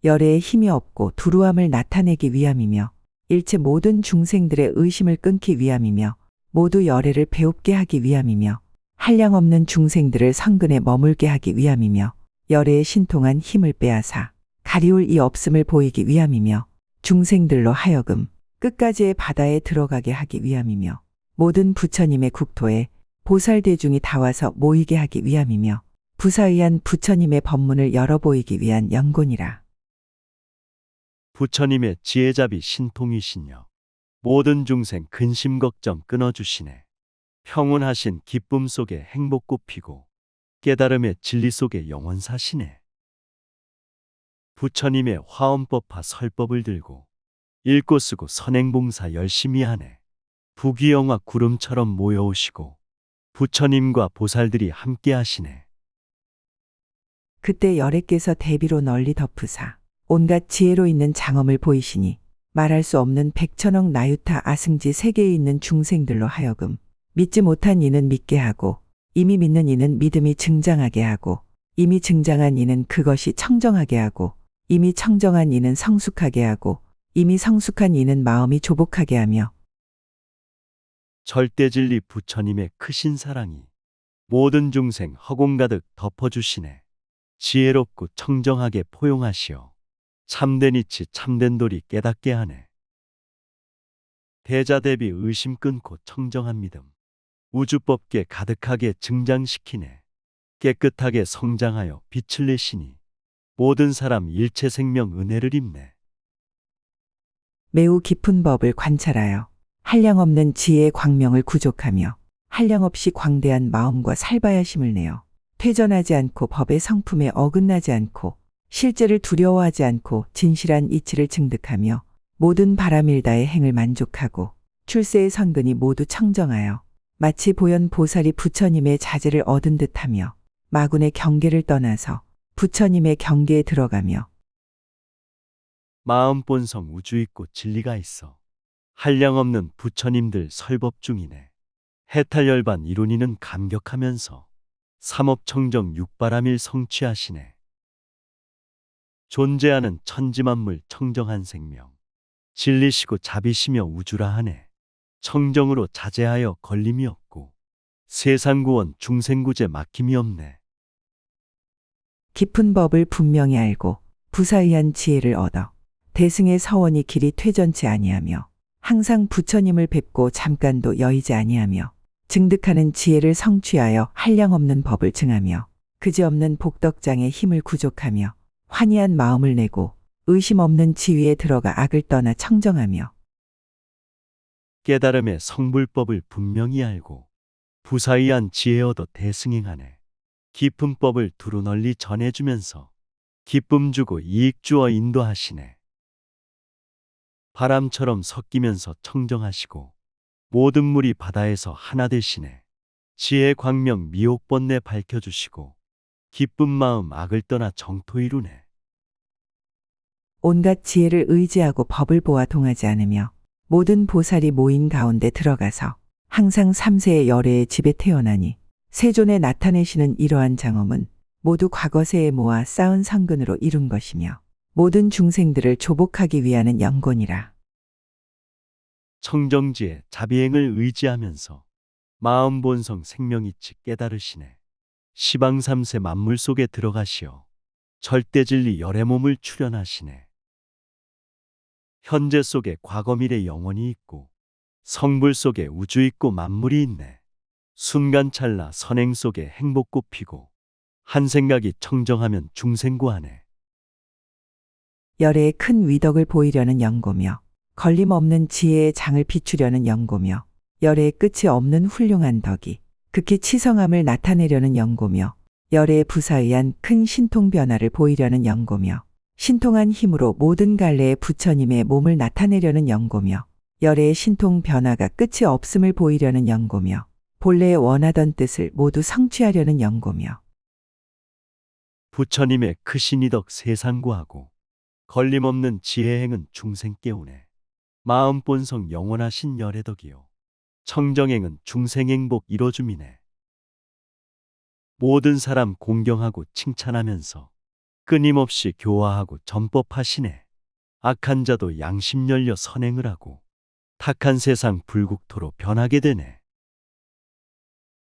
[SPEAKER 2] 열애에 힘이 없고 두루함을 나타내기 위함이며 일체 모든 중생들의 의심을 끊기 위함이며 모두 열애를 배웁게 하기 위함이며 한량없는 중생들을 성근에 머물게 하기 위함이며 열애에 신통한 힘을 빼앗아 가리울 이 없음을 보이기 위함이며 중생들로 하여금 끝까지의 바다에 들어가게 하기 위함이며 모든 부처님의 국토에 보살대중이 다 와서 모이게 하기 위함이며 부사의한 부처님의 법문을 열어 보이기 위한 영곤이라.
[SPEAKER 1] 부처님의 지혜잡이 신통이시녀. 모든 중생 근심 걱정 끊어주시네. 평온하신 기쁨 속에 행복 꽃피고 깨달음의 진리 속에 영원 사시네. 부처님의 화엄법화 설법을 들고 읽고 쓰고 선행봉사 열심히 하네. 부귀영화 구름처럼 모여오시고 부처님과 보살들이 함께 하시네.
[SPEAKER 2] 그때 열애께서 대비로 널리 덮으사 온갖 지혜로 있는 장엄을 보이시니 말할 수 없는 백천억 나유타 아승지 세계에 있는 중생들로 하여금 믿지 못한 이는 믿게 하고 이미 믿는 이는 믿음이 증장하게 하고 이미 증장한 이는 그것이 청정하게 하고 이미 청정한 이는 성숙하게 하고 이미 성숙한 이는 마음이 조복하게 하며
[SPEAKER 1] 절대진리 부처님의 크신 사랑이 모든 중생 허공 가득 덮어주시네. 지혜롭고 청정하게 포용하시어 참된 이치 참된 도리 깨닫게 하네. 대자대비 의심 끊고 청정한 믿음 우주법계 가득하게 증장시키네. 깨끗하게 성장하여 빛을 내시니 모든 사람 일체 생명 은혜를 입네.
[SPEAKER 2] 매우 깊은 법을 관찰하여 한량없는 지혜의 광명을 구족하며 한량없이 광대한 마음과 살바야심을 내어 퇴전하지 않고 법의 성품에 어긋나지 않고 실제를 두려워하지 않고 진실한 이치를 증득하며 모든 바람일다의 행을 만족하고 출세의 선근이 모두 청정하여 마치 보현 보살이 부처님의 자제를 얻은 듯하며 마군의 경계를 떠나서 부처님의 경계에 들어가며
[SPEAKER 1] 마음 본성 우주 있고 진리가 있어 한량없는 부처님들 설법 중이네. 해탈열반 이론이는 감격하면서 삼업청정 육바람일 성취하시네. 존재하는 천지만물 청정한 생명 진리시고 자비시며 우주라 하네. 청정으로 자제하여 걸림이 없고 세상구원 중생구제 막힘이 없네.
[SPEAKER 2] 깊은 법을 분명히 알고 부사의한 지혜를 얻어 대승의 서원이 길이 퇴전치 아니하며 항상 부처님을 뵙고 잠깐도 여의지 아니하며 증득하는 지혜를 성취하여 한량없는 법을 증하며 그지없는 복덕장의 힘을 구족하며 환희한 마음을 내고 의심 없는 지위에 들어가 악을 떠나 청정하며
[SPEAKER 1] 깨달음의 성불법을 분명히 알고 부사의한 지혜 얻어 대승행하네. 깊은 법을 두루 널리 전해주면서 기쁨 주고 이익 주어 인도하시네. 바람처럼 섞이면서 청정하시고 모든 물이 바다에서 하나 되시네. 지혜 광명 미옥번뇌 밝혀주시고 기쁜 마음 악을 떠나 정토 이루네.
[SPEAKER 2] 온갖 지혜를 의지하고 법을 보아 동하지 않으며 모든 보살이 모인 가운데 들어가서 항상 삼세의 열애의 집에 태어나니 세존에 나타내시는 이러한 장엄은 모두 과거세에 모아 쌓은 성근으로 이룬 것이며 모든 중생들을 조복하기 위하는 영곤이라.
[SPEAKER 1] 청정지에 자비행을 의지하면서 마음 본성 생명이치 깨달으시네. 시방삼세 만물 속에 들어가시어 절대진리 열의 몸을 출현하시네. 현재 속에 과거 미래 영원이 있고 성불 속에 우주 있고 만물이 있네. 순간 찰나 선행 속에 행복 꽃피고 한 생각이 청정하면 중생구하네.
[SPEAKER 2] 열애의 큰 위덕을 보이려는 영고며 걸림없는 지혜의 장을 비추려는 영고며 열애의 끝이 없는 훌륭한 덕이 극히 치성함을 나타내려는 영고며 열애의 부사의한 큰 신통 변화를 보이려는 영고며 신통한 힘으로 모든 갈래의 부처님의 몸을 나타내려는 연고며 열애의 신통 변화가 끝이 없음을 보이려는 연고며 본래 원하던 뜻을 모두 성취하려는 연고며
[SPEAKER 1] 부처님의 크신 이덕 세상 구하고 걸림없는 지혜행은 중생 깨우네. 마음 본성 영원하신 열애덕이요 청정행은 중생 행복 이뤄줌이네. 모든 사람 공경하고 칭찬하면서 끊임없이 교화하고 전법하시네. 악한 자도 양심 열려 선행을 하고 탁한 세상 불국토로 변하게 되네.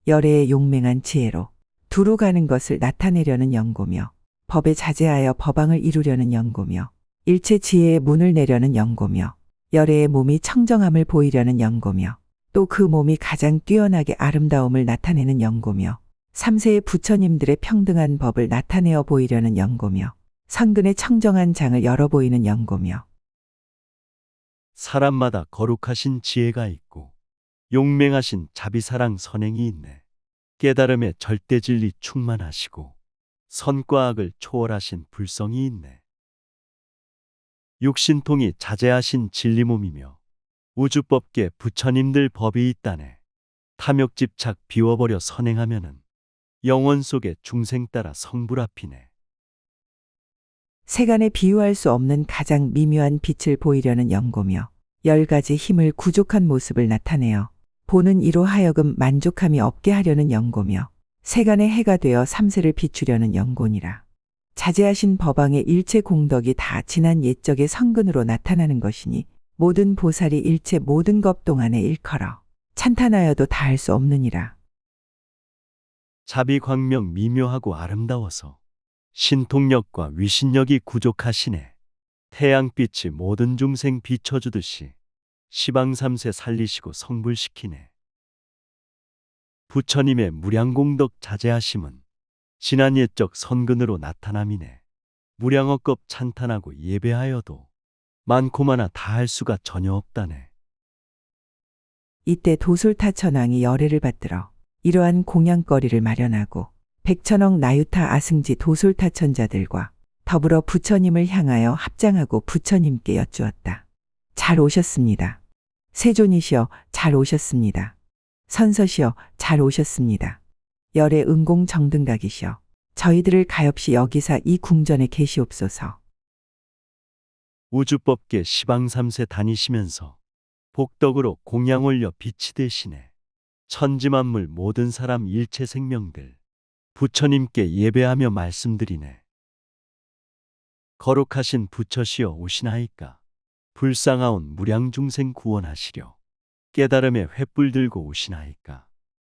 [SPEAKER 2] 열애의 용맹한 지혜로 두루 가는 것을 나타내려는 연고며 법에 자제하여 법왕을 이루려는 연고며 일체 지혜의 문을 내려는 연고며 열애의 몸이 청정함을 보이려는 연고며 또 그 몸이 가장 뛰어나게 아름다움을 나타내는 연고며 삼세의 부처님들의 평등한 법을 나타내어 보이려는 연고며 선근의 청정한 장을 열어 보이는 연고며
[SPEAKER 1] 사람마다 거룩하신 지혜가 있고 용맹하신 자비사랑 선행이 있네. 깨달음의 절대 진리 충만하시고 선과 악을 초월하신 불성이 있네. 육신통이 자제하신 진리 몸이며 우주법계 부처님들 법이 있다네. 탐욕집착 비워버려 선행하면은 영원 속에 중생 따라 성불 앞이네.
[SPEAKER 2] 세간에 비유할 수 없는 가장 미묘한 빛을 보이려는 연고며 10가지 힘을 구족한 모습을 나타내어 보는 이로 하여금 만족함이 없게 하려는 연고며 세간의 해가 되어 삼세를 비추려는 연고니라. 자제하신 법왕의 일체 공덕이 다 지난 옛적의 성근으로 나타나는 것이니 모든 보살이 일체 모든 것 동안에 일컬어 찬탄하여도 다할 수 없느니라.
[SPEAKER 1] 자비광명 미묘하고 아름다워서 신통력과 위신력이 구족하시네. 태양빛이 모든 중생 비춰주듯이 시방삼세 살리시고 성불시키네. 부처님의 무량공덕 자제하심은 지난 옛적 선근으로 나타남이네. 무량억겁 찬탄하고 예배하여도 많고 많아 다할 수가 전혀 없다네.
[SPEAKER 2] 이때 도솔타천왕이 열애를 받들어 이러한 공양거리를 마련하고 백천억 나유타 아승지 도솔타천자들과 더불어 부처님을 향하여 합장하고 부처님께 여쭈었다. 잘 오셨습니다. 세존이시여 잘 오셨습니다. 선서시여 잘 오셨습니다. 열애 은공 정등각이시여 저희들을 가엾이 여기사 이 궁전에 계시옵소서.
[SPEAKER 1] 우주법계 시방삼세 다니시면서 복덕으로 공양 올려 빛이 되시네. 천지만물 모든 사람 일체 생명들 부처님께 예배하며 말씀드리네. 거룩하신 부처시여 오시나이까. 불쌍하온 무량중생 구원하시려 깨달음의 횃불 들고 오시나이까.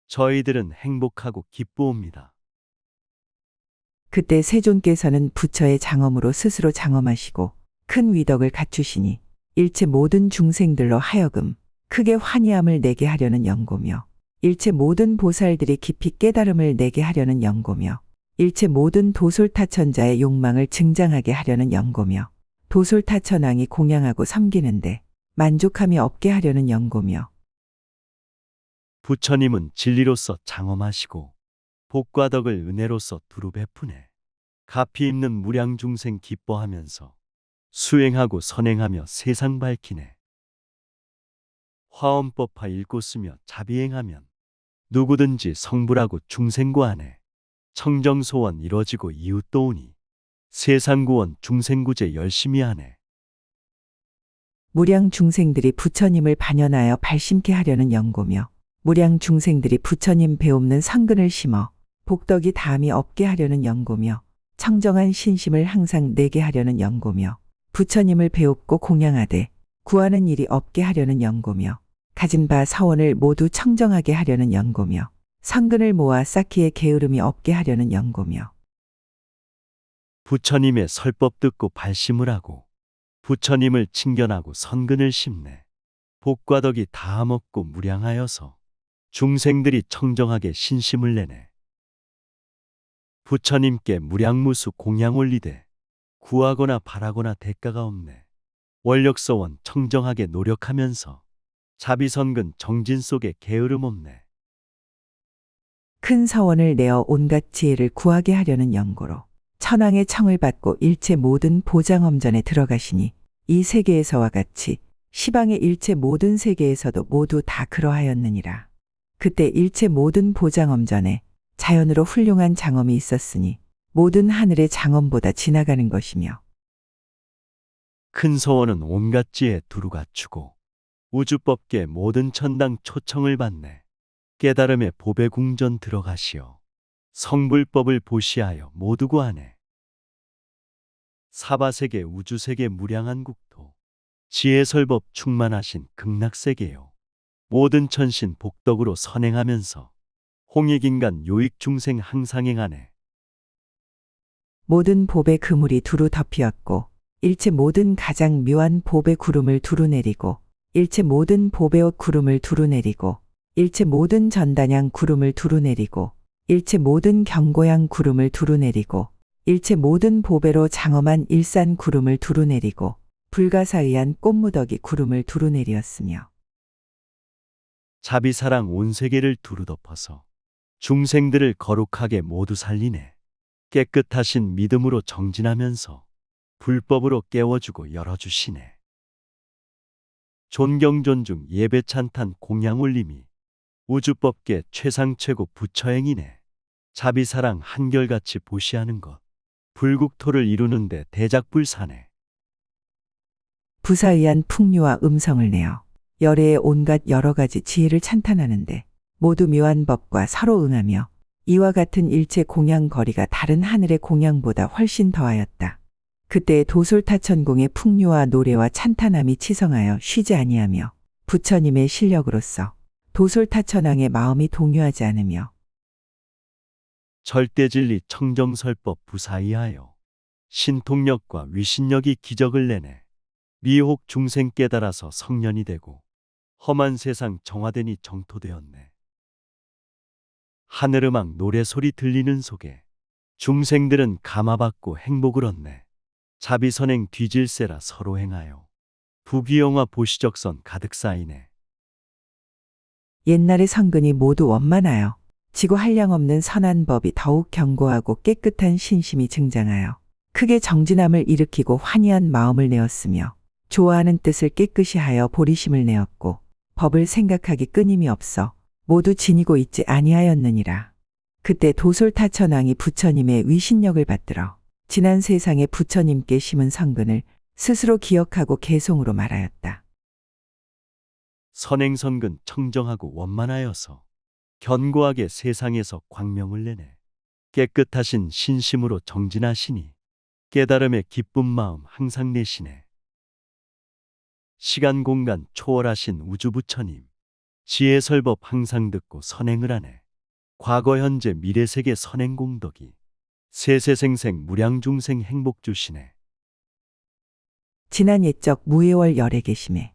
[SPEAKER 1] 저희들은 행복하고 기쁘옵니다.
[SPEAKER 2] 그때 세존께서는 부처의 장엄으로 스스로 장엄하시고 큰 위덕을 갖추시니 일체 모든 중생들로 하여금 크게 환희함을 내게 하려는 연고며 일체 모든 보살들이 깊이 깨달음을 내게 하려는 연고며 일체 모든 도솔타천자의 욕망을 증장하게 하려는 연고며 도솔타천왕이 공양하고 섬기는데 만족함이 없게 하려는 연고며
[SPEAKER 1] 부처님은 진리로서 장엄하시고 복과 덕을 은혜로서 두루 베푸네. 가피 있는 무량중생 기뻐하면서 수행하고 선행하며 세상 밝히네. 화엄법화 읽고 쓰며 자비행하면 누구든지 성불하고 중생구하네. 청정소원 이뤄지고 이웃 도우니 세상구원 중생구제 열심히 하네.
[SPEAKER 2] 무량 중생들이 부처님을 반연하여 발심케 하려는 연고며 무량 중생들이 부처님 배옵는 상근을 심어 복덕이 다함이 없게 하려는 연고며 청정한 신심을 항상 내게 하려는 연고며 부처님을 배웁고 공양하되 구하는 일이 없게 하려는 연고며 가진 바 사원을 모두 청정하게 하려는 연고며 상근을 모아 쌓기에 게으름이 없게 하려는 연고며
[SPEAKER 1] 부처님의 설법 듣고 발심을 하고 부처님을 칭견하고 선근을 심네. 복과 덕이 다함 없고 무량하여서 중생들이 청정하게 신심을 내네. 부처님께 무량무수 공양 올리되 구하거나 바라거나 대가가 없네. 원력서원 청정하게 노력하면서 자비선근 정진 속에 게으름 없네.
[SPEAKER 2] 큰 서원을 내어 온갖 지혜를 구하게 하려는 연고로 천왕의 청을 받고 일체 모든 보장엄전에 들어가시니 이 세계에서와 같이 시방의 일체 모든 세계에서도 모두 다 그러하였느니라. 그때 일체 모든 보장엄전에 자연으로 훌륭한 장엄이 있었으니 모든 하늘의 장엄보다 지나가는 것이며
[SPEAKER 1] 큰 서원은 온갖 지혜 두루 갖추고 우주법계 모든 천당 초청을 받네. 깨달음의 보배 궁전 들어가시어 성불법을 보시하여 모두 구하네. 사바세계 우주세계 무량한 국토 지혜설법 충만하신 극락세계요. 모든 천신 복덕으로 선행하면서 홍익인간 요익중생 항상 행하네.
[SPEAKER 2] 모든 보배 그물이 두루 덮이었고 일체 모든 가장 묘한 보배 구름을 두루 내리고 일체 모든 보배옷 구름을 두루 내리고 일체 모든 전단양 구름을 두루 내리고 일체 모든 경고양 구름을 두루 내리고 일체 모든 보배로 장엄한 일산 구름을 두루 내리고 불가사의한 꽃무더기 구름을 두루 내리었으며
[SPEAKER 1] 자비사랑 온 세계를 두루 덮어서 중생들을 거룩하게 모두 살리네. 깨끗하신 믿음으로 정진하면서 불법으로 깨워주고 열어주시네. 존경 존중 예배 찬탄 공양 올림이 우주법계 최상 최고 부처행이네. 자비사랑 한결같이 보시하는 것 불국토를 이루는데 대작불사네.
[SPEAKER 2] 부사의한 풍류와 음성을 내어 열애의 온갖 여러 가지 지혜를 찬탄하는데 모두 묘한 법과 서로 응하며 이와 같은 일체 공양 거리가 다른 하늘의 공양보다 훨씬 더하였다. 그때 도솔타천공의 풍류와 노래와 찬탄함이 치성하여 쉬지 아니하며 부처님의 실력으로서 도솔타천왕의 마음이 동요하지 않으며
[SPEAKER 1] 절대진리 청정설법 부사이하여 신통력과 위신력이 기적을 내네. 미혹 중생 깨달아서 성년이 되고 험한 세상 정화되니 정토되었네. 하늘음악 노래소리 들리는 속에 중생들은 감화받고 행복을 얻네. 자비선행 뒤질세라 서로 행하여 부귀영화 보시적선 가득 쌓이네.
[SPEAKER 2] 옛날의 성근이 모두 원만하여 지고 한량없는 선한 법이 더욱 견고하고 깨끗한 신심이 증장하여 크게 정진함을 일으키고 환희한 마음을 내었으며 좋아하는 뜻을 깨끗이 하여 보리심을 내었고 법을 생각하기 끊임이 없어 모두 지니고 있지 아니하였느니라. 그때 도솔타천왕이 부처님의 위신력을 받들어 지난 세상에 부처님께 심은 성근을 스스로 기억하고 개송으로 말하였다.
[SPEAKER 1] 선행선근 청정하고 원만하여서 견고하게 세상에서 광명을 내네. 깨끗하신 신심으로 정진하시니 깨달음의 기쁜 마음 항상 내시네. 시간 공간 초월하신 우주부처님 지혜설법 항상 듣고 선행을 하네. 과거 현재 미래세계 선행공덕이 세세생생 무량중생 행복 주시네.
[SPEAKER 2] 지난 옛적 무예월 열에 계심에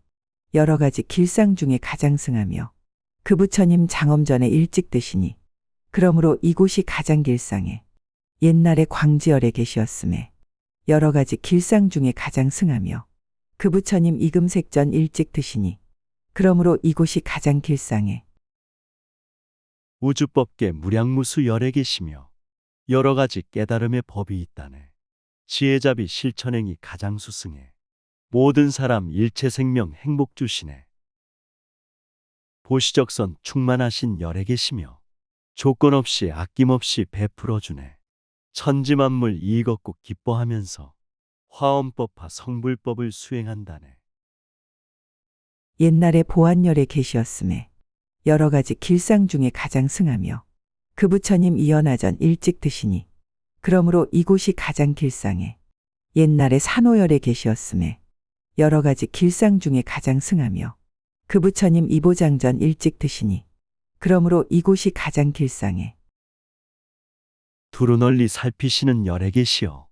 [SPEAKER 2] 여러 가지 길상 중에 가장 승하며 그 부처님 장엄전에 일찍 드시니 그러므로 이곳이 가장 길상에 옛날에 광지열에 계시었음에 여러 가지 길상 중에 가장 승하며 그 부처님 이금색전 일찍 드시니 그러므로 이곳이 가장 길상에
[SPEAKER 1] 우주법계 무량무수 열에 계시며 여러 가지 깨달음의 법이 있다네. 지혜자비 실천행이 가장 수승해 모든 사람 일체 생명 행복 주시네. 보시적선 충만하신 열에 계시며 조건 없이 아낌없이 베풀어 주네. 천지만물 이익 얻고 기뻐하면서 화엄법화 성불법을 수행한다네.
[SPEAKER 2] 옛날에 보안열에 계시었음에 여러 가지 길상 중에 가장 승하며 그 부처님 이연하전 일찍 드시니 그러므로 이곳이 가장 길상에 옛날에 산호열에 계시었음에 여러 가지 길상 중에 가장 승하며 그 부처님 이보장전 일찍 드시니 그러므로 이곳이 가장 길상에
[SPEAKER 1] 두루 널리 살피시는 열에 계시어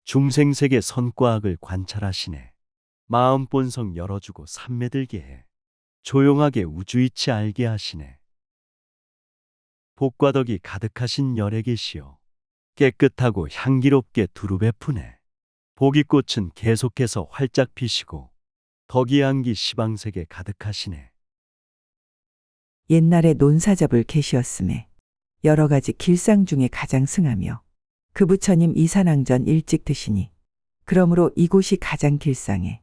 [SPEAKER 1] 중생세계 선과악을 관찰하시네. 마음 본성 열어주고 삼매들게 해 조용하게 우주이치 알게 하시네. 복과 덕이 가득하신 열에 계시어 깨끗하고 향기롭게 두루 베푸네. 복이 꽃은 계속해서 활짝 피시고 덕이 향기 시방세계 가득하시네.
[SPEAKER 2] 옛날에 논사잡을 계시었음에 여러 가지 길상 중에 가장 승하며 그 부처님 이산왕전 일찍 드시니 그러므로 이곳이 가장 길상에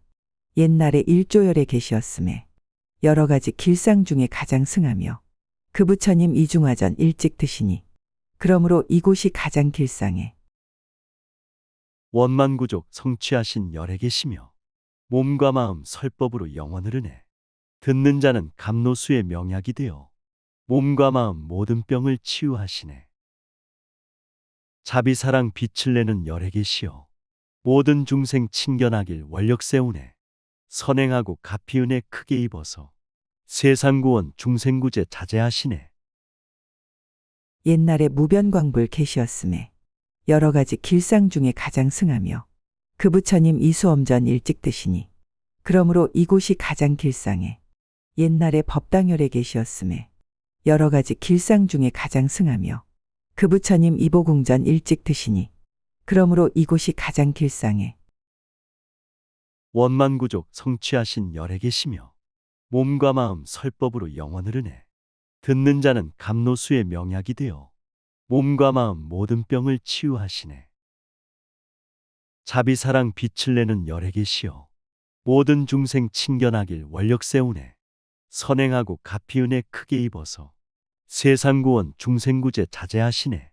[SPEAKER 2] 옛날에 일조열에 계시었음에 여러 가지 길상 중에 가장 승하며 그 부처님 이중화전 일찍 드시니 그러므로 이곳이 가장 길상에
[SPEAKER 1] 원만구족 성취하신 열에 계시며 몸과 마음 설법으로 영원을 은혜 듣는 자는 감노수의 명약이 되어 몸과 마음 모든 병을 치유하시네. 자비사랑 빛을 내는 열에 계시어 모든 중생 친견하길 원력 세우네. 선행하고 가피 은혜 크게 입어서 세상구원 중생구제 자제하시네.
[SPEAKER 2] 옛날에 무변광불 계시었음에 여러 가지 길상 중에 가장 승하며 그 부처님 이수엄전 일찍 드시니 그러므로 이곳이 가장 길상에 옛날에 법당열에 계시었음에 여러 가지 길상 중에 가장 승하며 그 부처님 이보궁전 일찍 드시니 그러므로 이곳이 가장 길상에
[SPEAKER 1] 원만구족 성취하신 열에 계시며 몸과 마음 설법으로 영원을 은혜 듣는 자는 감노수의 명약이 되어 몸과 마음 모든 병을 치유하시네. 자비사랑 빛을 내는 열에 계시어 모든 중생 친견하길 원력 세우네. 선행하고 가피 은혜 크게 입어서 세상구원 중생구제 자제하시네.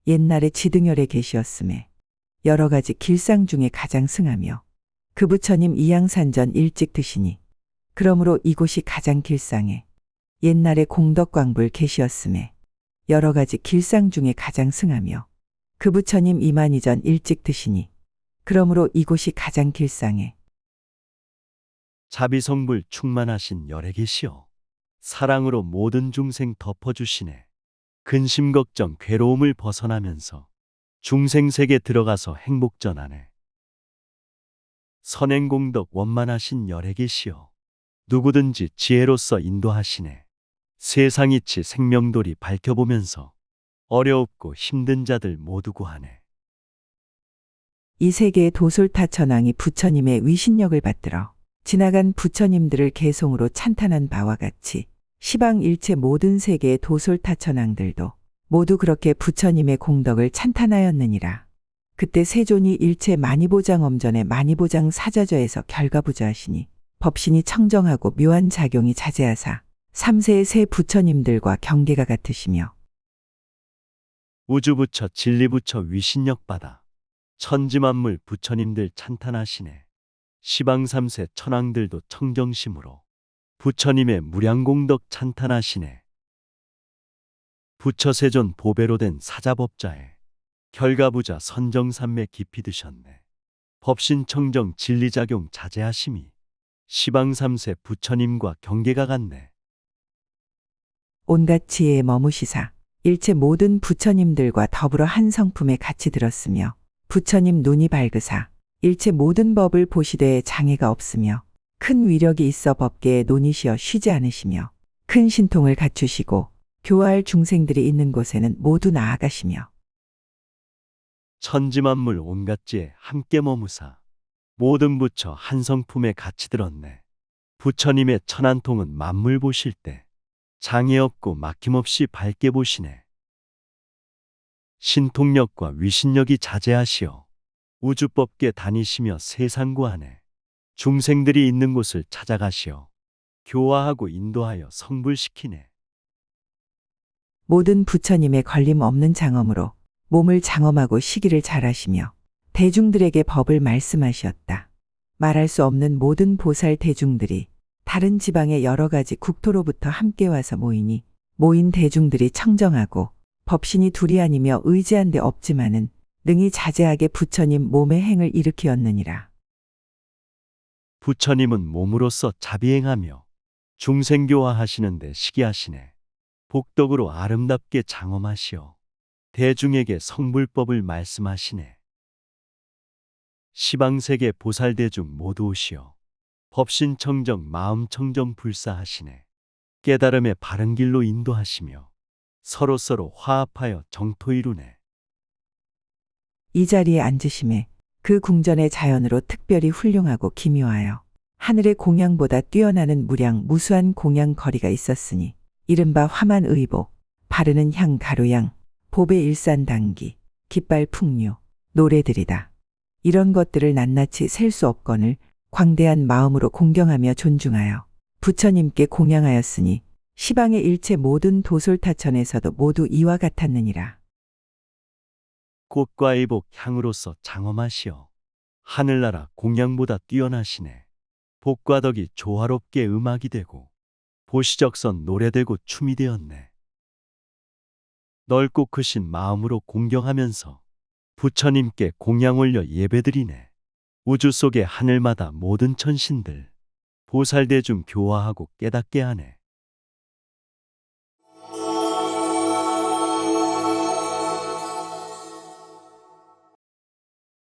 [SPEAKER 2] 옛날에 지등열에 계시었음에 여러 가지 길상 중에 가장 승하며 그 부처님 이양산전 일찍 드시니 그러므로 이곳이 가장 길상에 옛날에 공덕광불 계시었음에 여러 가지 길상 중에 가장 승하며 그 부처님 이만희전 일찍 드시니 그러므로 이곳이 가장 길상에
[SPEAKER 1] 자비성불 충만하신 열에 계시어 사랑으로 모든 중생 덮어주시네. 근심 걱정 괴로움을 벗어나면서 중생세계 들어가서 행복 전하네. 선행공덕 원만하신 열에 계시어 누구든지 지혜로서 인도하시네. 세상이치 생명돌이 밝혀보면서 어려웁고 힘든 자들 모두 구하네.
[SPEAKER 2] 이 세계의 도솔타천왕이 부처님의 위신력을 받들어 지나간 부처님들을 개송으로 찬탄한 바와 같이 시방 일체 모든 세계의 도솔타천왕들도 모두 그렇게 부처님의 공덕을 찬탄하였느니라. 그때 세존이 일체 만이보장엄전의 만이보장 사자저에서 결과부자하시니 법신이 청정하고 묘한 작용이 자제하사 3세의 세 부처님들과 경계가 같으시며
[SPEAKER 1] 우주부처 진리부처 위신력 받아 천지만물 부처님들 찬탄하시네. 시방 3세 천왕들도 청정심으로 부처님의 무량공덕 찬탄하시네. 부처세존 보배로 된 사자법자에 결가부자 선정산매 깊이 드셨네. 법신청정 진리작용 자제하심이 시방 3세 부처님과 경계가 같네.
[SPEAKER 2] 온갖 지혜에 머무시사 일체 모든 부처님들과 더불어 한 성품에 같이 들었으며 부처님 눈이 밝으사 일체 모든 법을 보시되 장애가 없으며 큰 위력이 있어 법계에 논이시어 쉬지 않으시며 큰 신통을 갖추시고 교화할 중생들이 있는 곳에는 모두 나아가시며
[SPEAKER 1] 천지만물 온갖 지에 함께 머무사 모든 부처 한 성품에 같이 들었네. 부처님의 천안통은 만물 보실 때 장애 없고 막힘없이 밝게 보시네. 신통력과 위신력이 자제하시어 우주법계 다니시며 세상 구하네. 중생들이 있는 곳을 찾아가시어 교화하고 인도하여 성불시키네.
[SPEAKER 2] 모든 부처님의 걸림 없는 장엄으로 몸을 장엄하고 시기를 잘하시며 대중들에게 법을 말씀하시었다. 말할 수 없는 모든 보살 대중들이 다른 지방의 여러 가지 국토로부터 함께 와서 모이니 모인 대중들이 청정하고 법신이 둘이 아니며 의지한 데 없지만은 능히 자제하게 부처님 몸의 행을 일으키었느니라.
[SPEAKER 1] 부처님은 몸으로서 자비행하며 중생교화하시는데 시기하시네. 복덕으로 아름답게 장엄하시어 대중에게 성불법을 말씀하시네. 시방세계 보살대중 모두 오시어 법신청정 마음청정 불사하시네. 깨달음의 바른 길로 인도하시며 서로서로 화합하여 정토 이루네.
[SPEAKER 2] 이 자리에 앉으심에 그 궁전의 자연으로 특별히 훌륭하고 기묘하여 하늘의 공양보다 뛰어나는 무량 무수한 공양 거리가 있었으니 이른바 화만의복, 바르는 향 가루양, 보배 일산단기, 깃발 풍류, 노래들이다. 이런 것들을 낱낱이 셀 수 없거늘 광대한 마음으로 공경하며 존중하여 부처님께 공양하였으니 시방의 일체 모든 도솔타천에서도 모두 이와 같았느니라.
[SPEAKER 1] 꽃과 이복 향으로서 장엄하시어 하늘나라 공양보다 뛰어나시네. 복과 덕이 조화롭게 음악이 되고 보시적선 노래되고 춤이 되었네. 넓고 크신 마음으로 공경하면서 부처님께 공양 올려 예배드리네. 우주 속의 하늘마다 모든 천신들 보살대중 교화하고 깨닫게 하네.